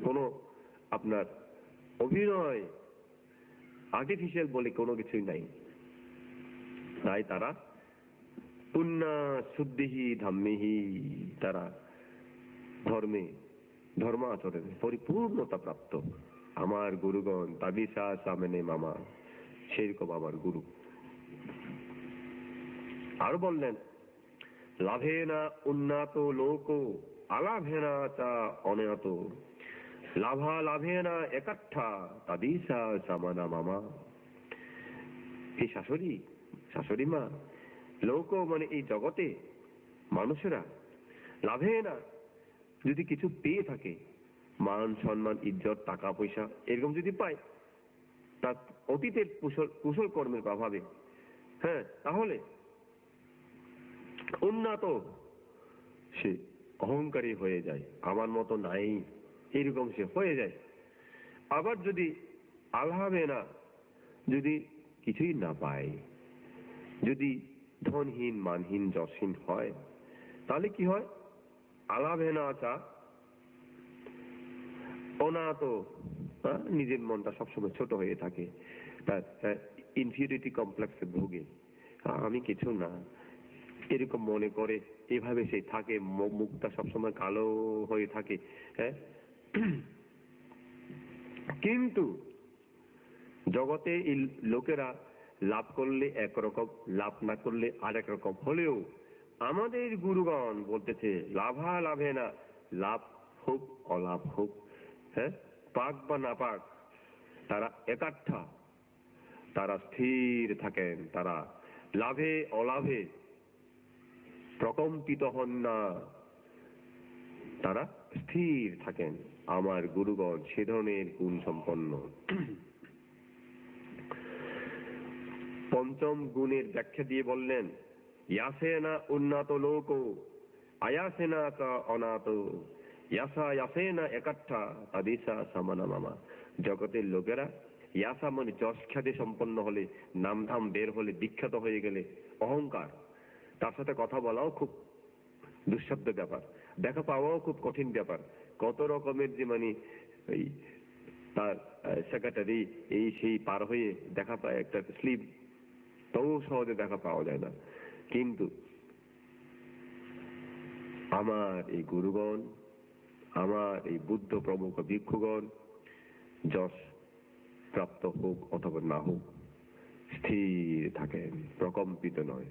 কোনো আপনার অভিনয় আর্টিফিশিয়াল বলে কোনো কিছুই নাই। তাই তারা পুণ্যা শুদ্ধিহি ধাম্মিহি, তারা ধর্ম আচরণে পরিপূর্ণতা প্রাপ্ত। আমার গুরুগণ তাবিসা সামেনে মামা, সেরকম আমার গুরু। আরো বললেন, লাভেনা উন্নত লোক আলাভেনা চা অনয়ত, লাভা লাভেনা একাঠা তাদিসা সামানা মামা। এই শাশুড়ি মা, লোক মানে এই জগতে মানুষেরা, লাভে না যদি কিছু পেয়ে থাকে, মান সম্মান ইজ্জত টাকা পয়সা এরকম যদি পায়, তার অতীতের কুশল কর্মের প্রভাবে, হ্যাঁ, তাহলে উন্নত সে অহংকারী হয়ে যায়, আমার মতো নাই এরকম সে হয়ে যায়। আবার যদি আলাভে না, যদি কিছুই না পায়, যদি ধনহীন মানহীন যশহীন হয়, তাহলে কি হয়? আলাভেনা চা অনাত, নিজের মনটা সবসময় ছোট হয়ে থাকে, তার ইনফিরিয়রিটি কমপ্লেক্সে ভোগে, আমি কিছু না এরকম মনে করে, এভাবে সে থাকে, মুখটা সবসময় কালো হয়ে থাকে। হ্যাঁ, কিন্তু জগতে এই লোকেরা লাভ করলে একরকম, লাভ না করলে আরেক রকম হলেও আমাদের গুরুগণ বলতেছে লাভা লাভে না, লাভ হোক অলাভ হোক, হ্যাঁ, পাক বা না পাক, তারা একাঠা, তারা স্থির থাকেন, তারা লাভে অলাভে প্রকম্পিত হন না, তারা স্থির থাকেন। আমার গুরুগণ সে ধরনের গুণ সম্পন্ন। পঞ্চম গুণের ব্যাখ্যা দিয়ে বললেন, ইয়াসেনা উন্নত লোক আয়াসেনা কা অনাত, ইয়াসা ইয়াসেনা একাঠা তাদিসা সামানা মামা। জগতের লোকেরা ইয়াসা মানে যশ খ্যাতি সম্পন্ন হলে, নামধাম বের হলে, বিখ্যাত হয়ে গেলে, অহংকার, তার সাথে কথা বলাও খুব দুঃসাধ্য ব্যাপার, দেখা পাওয়াও খুব কঠিন ব্যাপার। কত রকমের যে মানে এই তার সেক্রেটারি এই সেই পার হয়ে দেখা পায়, একটা স্লিপ তবু সহজে দেখা পাওয়া যায় না। কিন্তু আমার এই গুরুগণ, আমার এই বুদ্ধ প্রমুখ ভিক্ষুগণ, যশ প্রাপ্ত হোক অথবা না হোক, স্থির থাকেন, প্রকম্পিত নয়।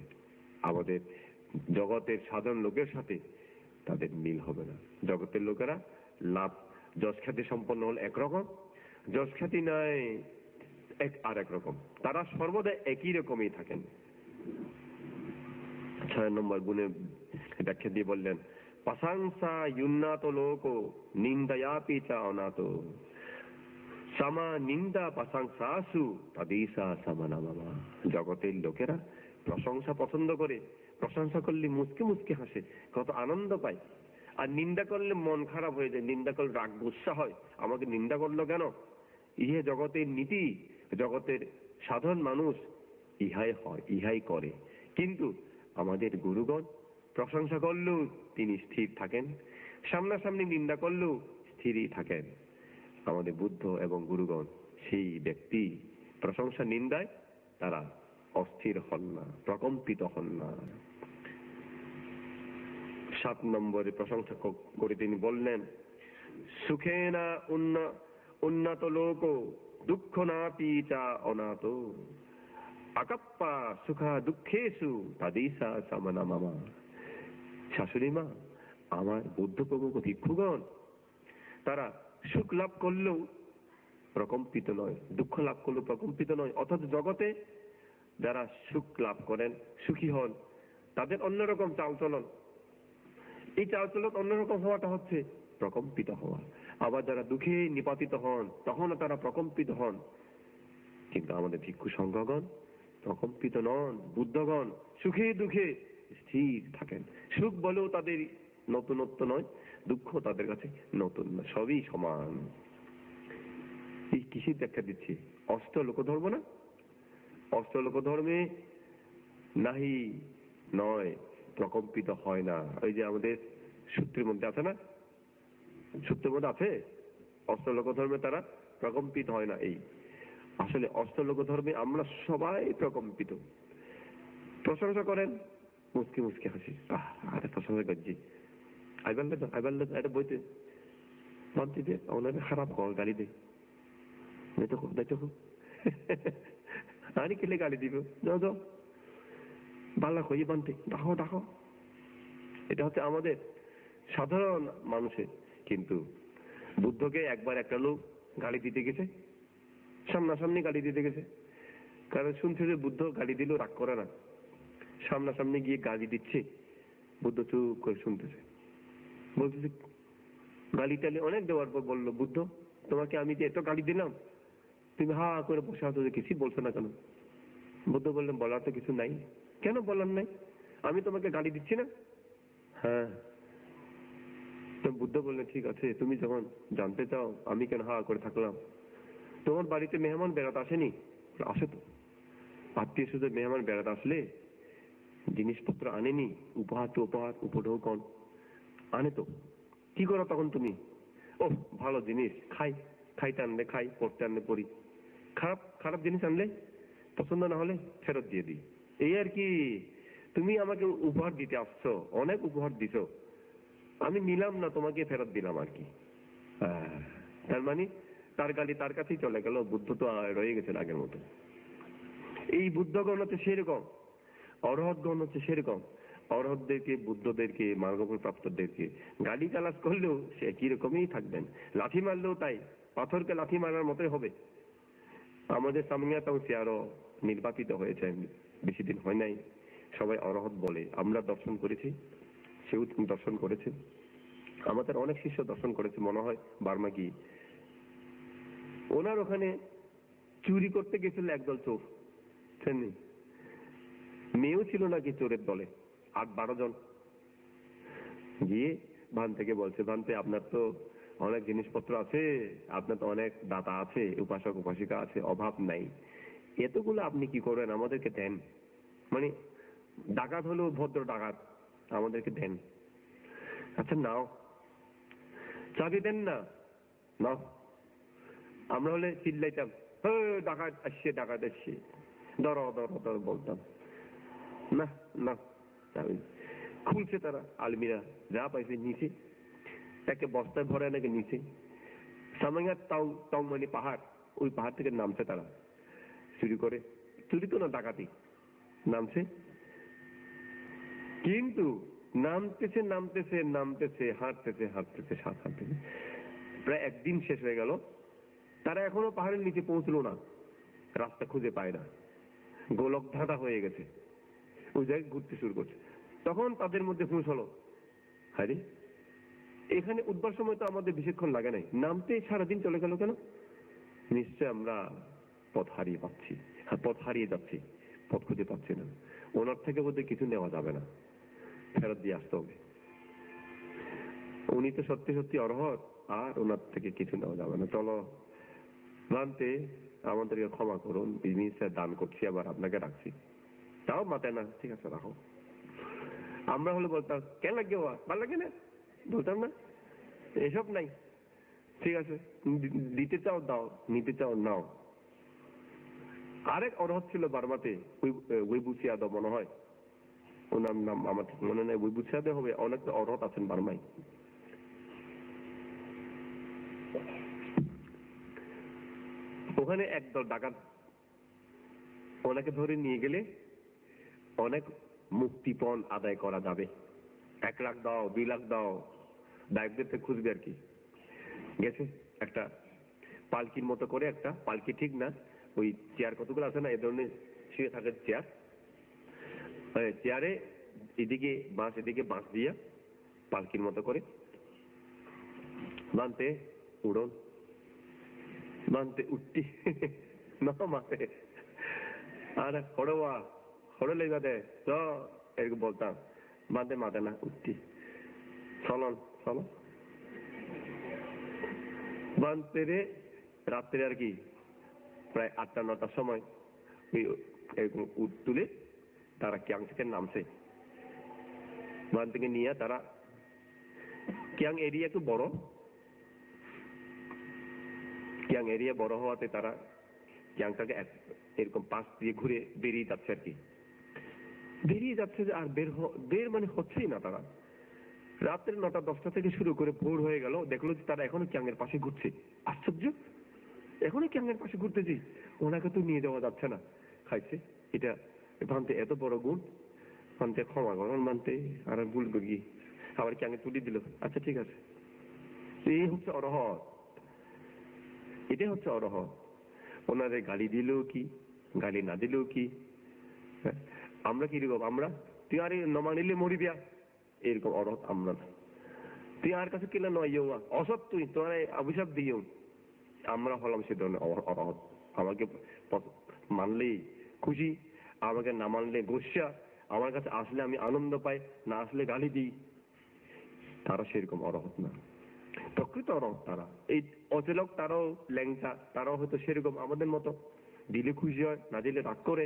আমাদের জগতের সাধারণ লোকের সাথে তাদের মিল হবে না। জগতের লোকেরা লাভ যশ খ্যাতি সম্পন্ন হল একরকম, যশ খ্যাতি নাই আর এক রকম, তারা সর্বদা একই রকমই থাকেন। 6 নম্বর গুণে ব্যাখ্যা দিয়ে বললেন, প্রশংসা উন্নত লোক নিন্দায়াপি চা অনাত, সামা নিন্দা প্রশংসাসু তাদিসা সামানা মামা। জগতের লোকেরা প্রশংসা পছন্দ করে, প্রশংসা করলে মুচকে মুচকে হাসে, কত আনন্দ পায়। আর নিন্দা করলে মন খারাপ হয়ে যায়, নিন্দা করলে রাগ গুসা হয়, আমাকে নিন্দা করলো কেন। ইহে জগতের নীতি, জগতের সাধারণ মানুষ ইহাই হয়, ইহাই করে। কিন্তু আমাদের গুরুগণ প্রশংসা করলেও তিনি স্থির থাকেন, সামনাসামনি নিন্দা করলেও স্থিরই থাকেন। আমাদের বুদ্ধ এবং গুরুগণ সেই ব্যক্তি, প্রশংসা নিন্দায় তারা অস্থির হন না, প্রকম্পিত হন না। 7 নম্বরে প্রশংসা করে তিনি বললেন, সুখেনা উন্নত লোক দুঃখ নাপি চা অনাত, আকাপ্পা সুখা দুঃখেসু তাদিসা সামানা মামা। শাশুড়ি মা, আমার বুদ্ধ প্রমুখ ভিক্ষুগণ, তারা সুখ লাভ করলেও প্রকম্পিত নয়, দুঃখ লাভ করলেও প্রকম্পিত নয়। অথচ জগতে যারা সুখ লাভ করেন, সুখী হন, তাদের অন্যরকম চালচলন। এই চালচলন অন্যরকম হওয়াটা হচ্ছে প্রকম্পিত হওয়া। আবার যারা দুঃখে নিপাতিত হন, তখনও তারা প্রকম্পিত হন। কিন্তু আমাদের ভিক্ষু সংঘগণ প্রকম্পিত নন, বুদ্ধগণ সুখে দুঃখে স্থির থাকেন। সুখ বলেও তাদের নতুনত্ব নয়, দুঃখ তাদের কাছে নতুন না, সবই সমান। এই কিসের ব্যাখ্যা দিচ্ছি? অষ্ট লোকধর্ম না? অষ্ট লোকধর্মে নাহি নয়, প্রকম্পিত হয় না। ওই যে আমাদের সূত্রের মধ্যে আছে না, সূত্রের মধ্যে আছে অষ্টলোক ধর্মে তারা প্রকম্পিত হয় না। এই আসলে অষ্টলোক ধর্মে আমরা সবাই প্রকম্পিত। প্রশংসা করেন, মুসকি মুসকি হাসি, আরে প্রশংসা করছি, আইবাল্লে এটা বইতে বান্তি দে, ওনারে খারাপ কর, গালি দে, দেখো আরে কেলে গালি দিব, যাও যাও বাল্লা খই বানতে, ডাকো ডাকো। এটা হচ্ছে আমাদের সাধারণ মানুষের। কিন্তু বুদ্ধকে একবার একটা লোক গালি দিতে গেছে, সামনাসামনি গালি দিতে গেছে। কারণ শুনছে যে বুদ্ধ গালি দিলেও রাগ করে না, সামনাসামনি গিয়ে গালি দিচ্ছে, বুদ্ধ চুপ করে শুনতেছে। বলতেছে গালি টালি অনেক দেওয়ার পর বললো, বুদ্ধ তোমাকে আমি যে এত গালি দিলাম, তুমি হা করে বসে আছো, যে কিছু বলছো না কেন? বুদ্ধ বললেন বলার তো কিছু নাই। কেন বলার নাই? আমি তোমাকে গালি দিচ্ছি না। হ্যাঁ। তো বুদ্ধ বললেন ঠিক আছে, তুমি যখন জানতে চাও আমি কেন হা করে থাকলাম। তোমার বাড়িতে মেহমান বেড়াতে আসেনি? আসে তো। আত্মীয় স্বজন মেহমান বেড়াতে আসলে জিনিসপত্র আনেনি, উপহার তো উপহার, উপঢৌকন আনে তো। কি করো তখন তুমি? ও ভালো জিনিস খাই, খাইতে আনলে খাই, পড়তে আনলে পড়ি। খারাপ খারাপ জিনিস আনলে পছন্দ না হলে ফেরত দিয়ে দিই, এই আর কি। তুমি আমাকে উপহার দিতে আসছো, অনেক উপহার দিছো, আমি নিলাম না, তোমাকে ফেরত দিলাম আর কি। তার মানে তার গালি তার কাছেই চলে গেল, বুদ্ধ তো রয়ে গেছেন আগের মতো। এই বুদ্ধগণ হচ্ছে সেরকম, অরহৎগণ হচ্ছে সেরকম। অরহতদেরকে, বুদ্ধদেরকে, মার্গফল প্রাপ্তদেরকে গালি গালাজ করলেও সে একই রকমই থাকবেন, লাথি মারলেও তাই, পাথরকে লাথি মারার মতোই হবে। আমাদের সামনেটাও সে আরো নির্বাপিত হয়েছে, বেশি দিন হয় নাই, সবাই অরহৎ বলে। আমরা দর্শন করেছি, সেও দর্শন করেছে, আমাদের অনেক শিষ্য দর্শন করেছে মনে হয় বার্মা গিয়ে। ওনার ওখানে চুরি করতে গেছিল একদল চোর, মেয়েও ছিল নাকি চোরের দলে, 8-12 জন। গিয়ে ভান থেকে বলছে, ভানতে আপনার তো অনেক জিনিসপত্র আছে, আপনার তো অনেক দাতা আছে, উপাসক উপাসিকা আছে, অভাব নাই, এতগুলো আপনি কি করবেন, আমাদেরকে দেন। মানে ডাকাত হলেও ভদ্র ডাকাত, আমাদেরকে দেন। আচ্ছা নাও, চাবি দেন না, নাও। আমরা হলে চিল্লাইতাম, ডাকাত আসছে, ডাকাত আসছে, ধরো ধরো ধরো বলতাম। না না, খুলছে তারা আলমিরা, যা পাইছে নিচে, তাকে বস্তায় ভরে নাকি নিচে সামাঙ্গা তাও মানে পাহাড়, ওই পাহাড় থেকে নামছে তারা চুরি করে। চুরি তো না, ডাকাতি, নামছে। কিন্তু নামতেছে নামতেছে নামতেছে, হাঁটতেছে হাঁটতেছে, হাঁটতেছে, প্রায় একদিন শেষ হয়ে গেল, তারা এখনো পাহাড়ের নিচে পৌঁছলো না, রাস্তা খুঁজে পায় না, গোলক ধাঁধা হয়ে গেছে, ওই জায়গায় ঘুরতে শুরু করছে। তখন তাদের মধ্যে হুঁশ হলো, আরে এখানে উঠবার সময় তো আমাদের বেশিক্ষণ লাগে নাই, নামতে সারাদিন চলে গেল কেন? নিশ্চয় আমরা পথ হারিয়ে পাচ্ছি, পথ হারিয়ে যাচ্ছি, পথ খুঁজে পাচ্ছি না। ওনার থেকে বোধহয় কিছু নেওয়া যাবে না, ফেরত দিয়ে আসতে হবে। উনি তো সত্যি সত্যি অরহৎ, আর ওনার থেকে কিছু নেওয়া যাবে না, চলো মানতে আমাদেরকে ক্ষমা করুন, জিনিসটা দান করছি, আবার আপনাকে রাখছি। তাও মাথায় না, ঠিক আছে রাখো। আমরা হলে বলতাম কেন লাগে, ভালো লাগে না, বলতাম না, এসব নাই, ঠিক আছে দিতে চাও দাও, নিতে চাও নাও। আরেক অরহৎ ছিল বার্মাতে, ওয়েবুসি যাদব মনে হয় ওনার নাম, আমার ঠিক মনে নেই, ওয়েবুসি যাদব হবে। অনেক অরহৎ আছেন বার্মায়। ওখানে একদল ডাকাত ওনাকে ধরে নিয়ে গেলে অনেক মুক্তিপণ আদায় করা যাবে, 1 লাখ দাও, 2 লাখ দাও, দায়িত্বে খুঁজবে আর কি। গেছে একটা পালকির মতো করে, একটা পালকি ঠিক না, ওই চেয়ার কতগুলো আছে না, এ ধরনের শুয়ে থাকে চেয়ার, চেয়ারে এদিকে বাঁশ এদিকে বাঁশ দিয়া পালকির মতো করে বানতে উড়ন, বানতে উঠতি না মাসে, আর হড়োয়া হড়ো লেগা দেয় চ, এরকম বলতাম, বাঁধে মাথে না উঠতি, চলন চলো বানতে রে। রাত্রে আর কি প্রায় 8টা-9টার সময় ওই এরকম উঠ তুলে তারা ক্যাং থেকে নামছে, বান থেকে নিয়ে তারা ক্যাং এরিয়া একটু বড়, ক্যাং এরিয়া বড় হওয়াতে তারা ক্যাংটাকে এরকম পাশ দিয়ে ঘুরে বেরিয়ে যাচ্ছে আর কি, বেরিয়ে যাচ্ছে যে আর বের মানে হচ্ছেই না। তারা রাত্রে 9টা-10টা থেকে শুরু করে ভোর হয়ে গেল, দেখলো যে তারা এখনো ক্যাংয়ের পাশে ঘুরছে। আশ্চর্য, এখনো ক্যাংয়ের পাশে ঘুরতেছি, ওনাকে তো নিয়ে যাওয়া যাচ্ছে না। খাইছে এটা ভানতে এত বড় গুণ, মানতে ক্ষমা করুন, মানতে আর ভুল করি, আবার ক্যাংয়ে তুলি দিল। আচ্ছা ঠিক আছে, এই হচ্ছে অরহত, এটাই হচ্ছে অরহত। ওনাদের গালি দিলেও কি, গালি না দিলেও কি, আমরা কিরকম, আমরা তুই আর নমানিলে মরি বিয়া, এরকম অরহত আমরা না। তুই আর কাছে কিনা নয় অসৎ, তুই তোমার অভিশাপ দিও, আমরা হলাম সে ধরনের অরহত। আমাকে মানলেই খুশি, আমাকে না মানলে গোস্বা, আমার কাছে আসলে আমি আনন্দ পাই, না আসলে গালি দিই। তারা সেরকম অরহত না, প্রকৃত অরহত তারা। এই অচেলক তারাও ল্যাংচা, তারাও হয়তো সেরকম আমাদের মতো, দিলে খুশি হয়, না দিলে রাগ করে।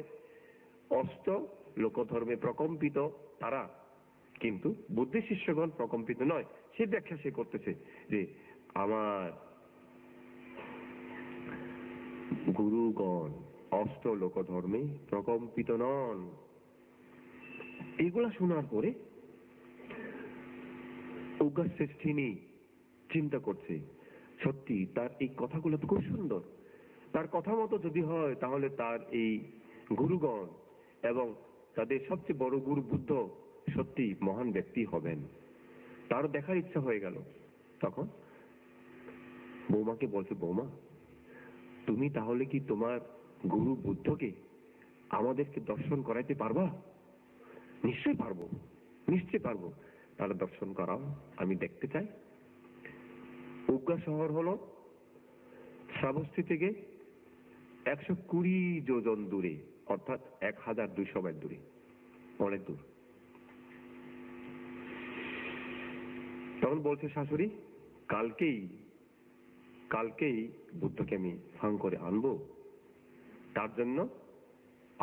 অষ্ট লোকধর্মে প্রকম্পিত তারা, কিন্তু বুদ্ধি শিষ্যগণ প্রকম্পিত নয়। সে ব্যাখ্যা সে করতেছে যে আমার গুরুগণ অষ্ট লোকধর্মে প্রকম্পিত নন। এগুলা শোনার পরে উগ্রশ্রেষ্ঠিনী চিন্তা করছে, সত্যি তার এই কথাগুলো তো খুব সুন্দর, তার কথা মতো যদি হয় তাহলে তার এই গুরুগণ এবং তাদের সবচেয়ে বড় গুরু বুদ্ধ সত্যি মহান ব্যক্তি হবেন। তার দেখার ইচ্ছা হয়ে গেল। তখন বৌমাকে বলছে, বৌমা তুমি তাহলে কি তোমার গুরু বুদ্ধকে আমাদেরকে দর্শন করাইতে পারবা? নিশ্চয় পারবো, নিশ্চয় পারবো। তাহলে দর্শন করাও, আমি দেখতে চাই। উগ্রা শহর হলো শ্রাবস্তী থেকে 120 যোজন দূরে, অর্থাৎ 1200 মাইল দূরে, অনেক দূর। তখন বলছে শাশুড়ি, কালকেই বুদ্ধকে আমি ফাং করে আনবো, তার জন্য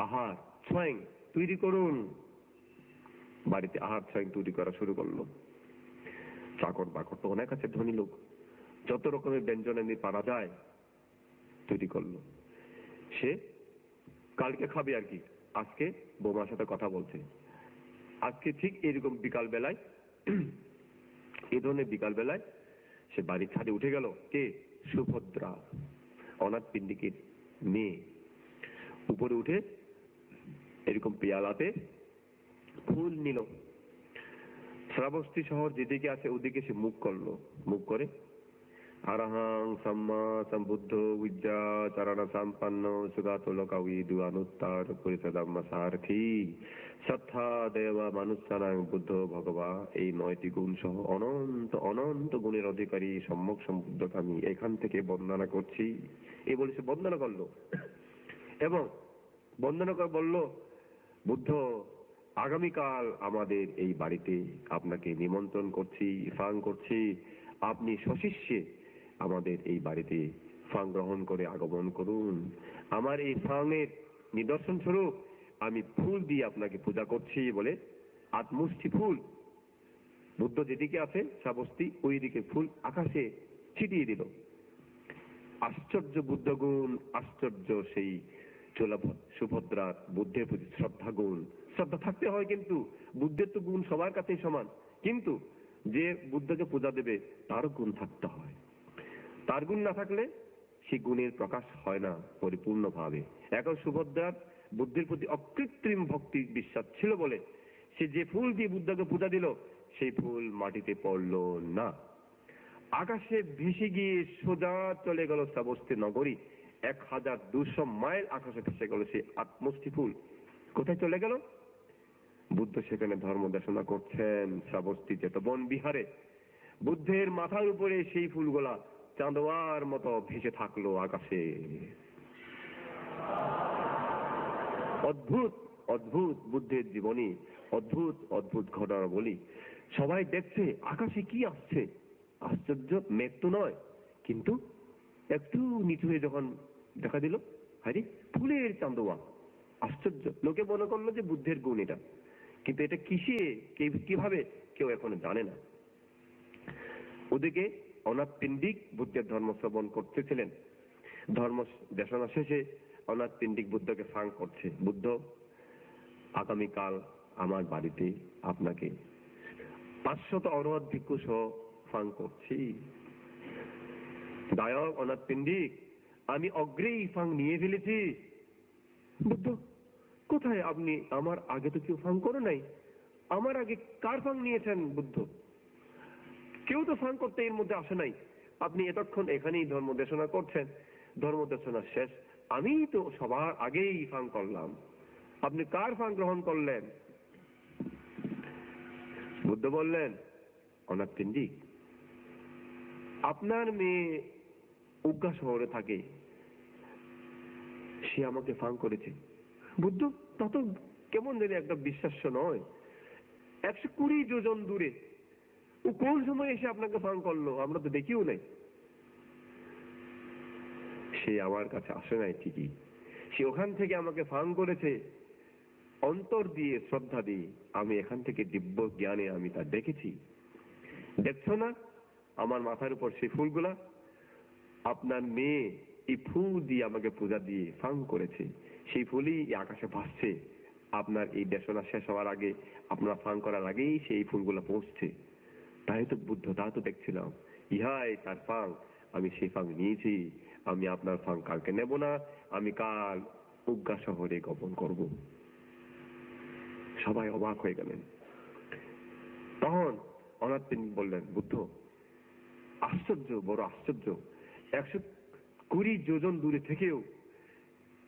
আহার স্বয়ং তৈরি করুন। বাড়িতে আহার স্বয়ং তৈরি করা শুরু করলো। চাকর বাকর তো অনেক আছে, ধনী লোক, যত রকমের ব্যঞ্জন এনে পারা যায় তৈরি করলো। সে কালকে খাবে আর কি। আজকে বৌমার সাথে কথা বলছে, আজকে ঠিক এরকম বিকাল বেলায়, এই ধরনের বিকাল বেলায় সে বাড়ির ছাদে উঠে গেল। কে? সুভদ্রা, অনাথ পিণ্ডিকের মেয়ে। উপরে উঠে এরকম পেয়ালাতে ফুল নিল। শ্রাবস্তী শহর যেদিকে আছে ওদিকে সে মুখ করলো, মুখ করে আরহাং সম্মা সম্বুদ্ধ বিদ্যা চরণ সম্পন্ন সুগাত লোকাবিদু অনুত্তর পরিষদাম্মা সারথি সত্তা দেব মানুষানাং বুদ্ধ ভগবা, এই 9টি গুণ সহ অনন্ত অনন্ত গুণের অধিকারী সম্যক সম্বুদ্ধকে আমি এখান থেকে বন্দনা করছি। এই বলে সে বন্দনা করলো, এবং বন্দনা করে বলল, বুদ্ধ আগামীকাল আমাদের এই বাড়িতে আপনাকে নিমন্ত্রণ করছি, ফাং করছি। আপনি সশিষ্যে আমাদের এই বাড়িতে ফাং গ্রহণ করে আগমন করুন। আমার এই ফাংয়ের নিদর্শন স্বরূপ আমি ফুল দিয়ে আপনাকে পূজা করছি বলে 8 মুষ্টি ফুল, বুদ্ধ যেদিকে আছে শ্রাবস্তী ওই দিকে ফুল আকাশে ছিটিয়ে দিল। আশ্চর্য বুদ্ধগুণ, আশ্চর্য সেই সুভদ্রার বুদ্ধের প্রতি শ্রদ্ধা গুণ। শ্রদ্ধা থাকতে হয়, কিন্তু বুদ্ধের তো গুণ সবার কাছেই সমান, কিন্তু যে বুদ্ধকে পূজা দেবে তারও গুণ থাকতে হয়। তার গুণ না থাকলে সেই গুণের প্রকাশ হয় না পরিপূর্ণভাবে। এখন সুভদ্রার বুদ্ধের প্রতি অকৃত্রিম ভক্তি বিশ্বাস ছিল বলে সে যে ফুল দিয়ে বুদ্ধকে পূজা দিল সেই ফুল মাটিতে পড়ল না, আকাশে ভেসে গিয়ে সোজা চলে গেল শ্রাবস্তী নগরী। 1200 মাইল আকাশে ভেসে গেল সেই 8 মুষ্টি ফুল। কোথায় চলে গেল? বুদ্ধ সেখানে ধর্ম দেশনা করছেন শ্রাবস্তী চেতবন বিহারে। বুদ্ধের মাথার উপরে সেই ফুলগুলা চাঁদোয়ার মতো ভেসে থাকলো আকাশে। অদ্ভুত অদ্ভুত বুদ্ধের জীবনী, অদ্ভুত অদ্ভুত ঘটনা বলি। সবাই দেখছে আকাশে কি আসছে, আশ্চর্য। মেঘ তো নয়, কিন্তু একটু নিচু হয়ে যখন দেখা দিল, আরে ফুলের চাঁদোয়া। আশ্চর্য। লোকে মনে করলো যে বুদ্ধের গুণ এটা, কিন্তু এটা কিসে, কিভাবে, কেউ এখনো জানে না। ওদিকে অনাথ পিণ্ডিক বুদ্ধের ধর্ম শ্রবণ করতেছিলেন। ধর্ম দেশনা শেষে অনাথ পিণ্ডিক বুদ্ধকে ফাং করছে, বুদ্ধ আগামীকাল আমার বাড়িতে আপনাকে 500 অরহত ভিক্ষু সহ ফাং করছি। দায়ক অনাথ পিণ্ডিক, আমি অগ্রেই ফাং নিয়ে ফেলেছি। বুদ্ধ, কোথায় আপনি? আমার আগে তো কেউ ফাং করে নাই। আমার আগে কার ফাং নিয়েছেন বুদ্ধ? কেউ তো ফাং করতে এর মধ্যে আসে নাই। আপনি এতক্ষণ এখানেই ধর্ম দেশনা করছেন, ধর্ম দেশনা শেষ, আমি তো সবার আগেই ফাং করলাম। আপনি কার ফাং গ্রহণ করলেন? বুদ্ধ বললেন, অনাথ পিণ্ডিক, আপনার মেয়ে উজ্ঞা শহরে থাকে, সে আমাকে ফাং করেছে। বুদ্ধ, তা তো কেমন জানি একটা বিশ্বাস্য নয়। 120 যোজন দূরে, ও কোন সময় এসে আপনাকে ফাং করলো? আমরা তো দেখিও নাই। সে আমার কাছে আসে নাই ঠিকই, সে ওখান থেকে আমাকে ফাং করেছে অন্তর দিয়ে, শ্রদ্ধা দিয়ে। আমি এখান থেকে দিব্য জ্ঞানে আমি তা দেখেছি। দেখছো না আমার মাথার উপর সেই ফুলগুলা? আপনার মেয়ে এই ফুল দিয়ে আমাকে পূজা দিয়ে ফাং করেছে, সেই ফুলই এই আকাশে ভাসছে। আপনার এই দেশনা শেষ হওয়ার আগে, আপনার ফাং করার আগেই সেই ফুলগুলা পৌঁছছে। তাই তো বুদ্ধ, তা তো দেখছিলাম, ইহাই তার ফাং। আমি সেই ফাং নিয়েছি। আমি আপনার ফাং কালকে নেব না, আমি কাল উজ্ঞা শহরে গমন করব। সবাই অবাক হয়ে গেলেন। তখন অনাথ পিণ্ডিক বললেন, বুদ্ধ, আশ্চর্য, বড় আশ্চর্য, 120 যোজন দূরে থেকেও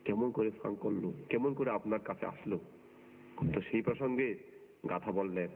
কেমন করে ফাং করলো, কেমন করে আপনার কাছে আসলো? তো সেই প্রসঙ্গে গাথা বললেন।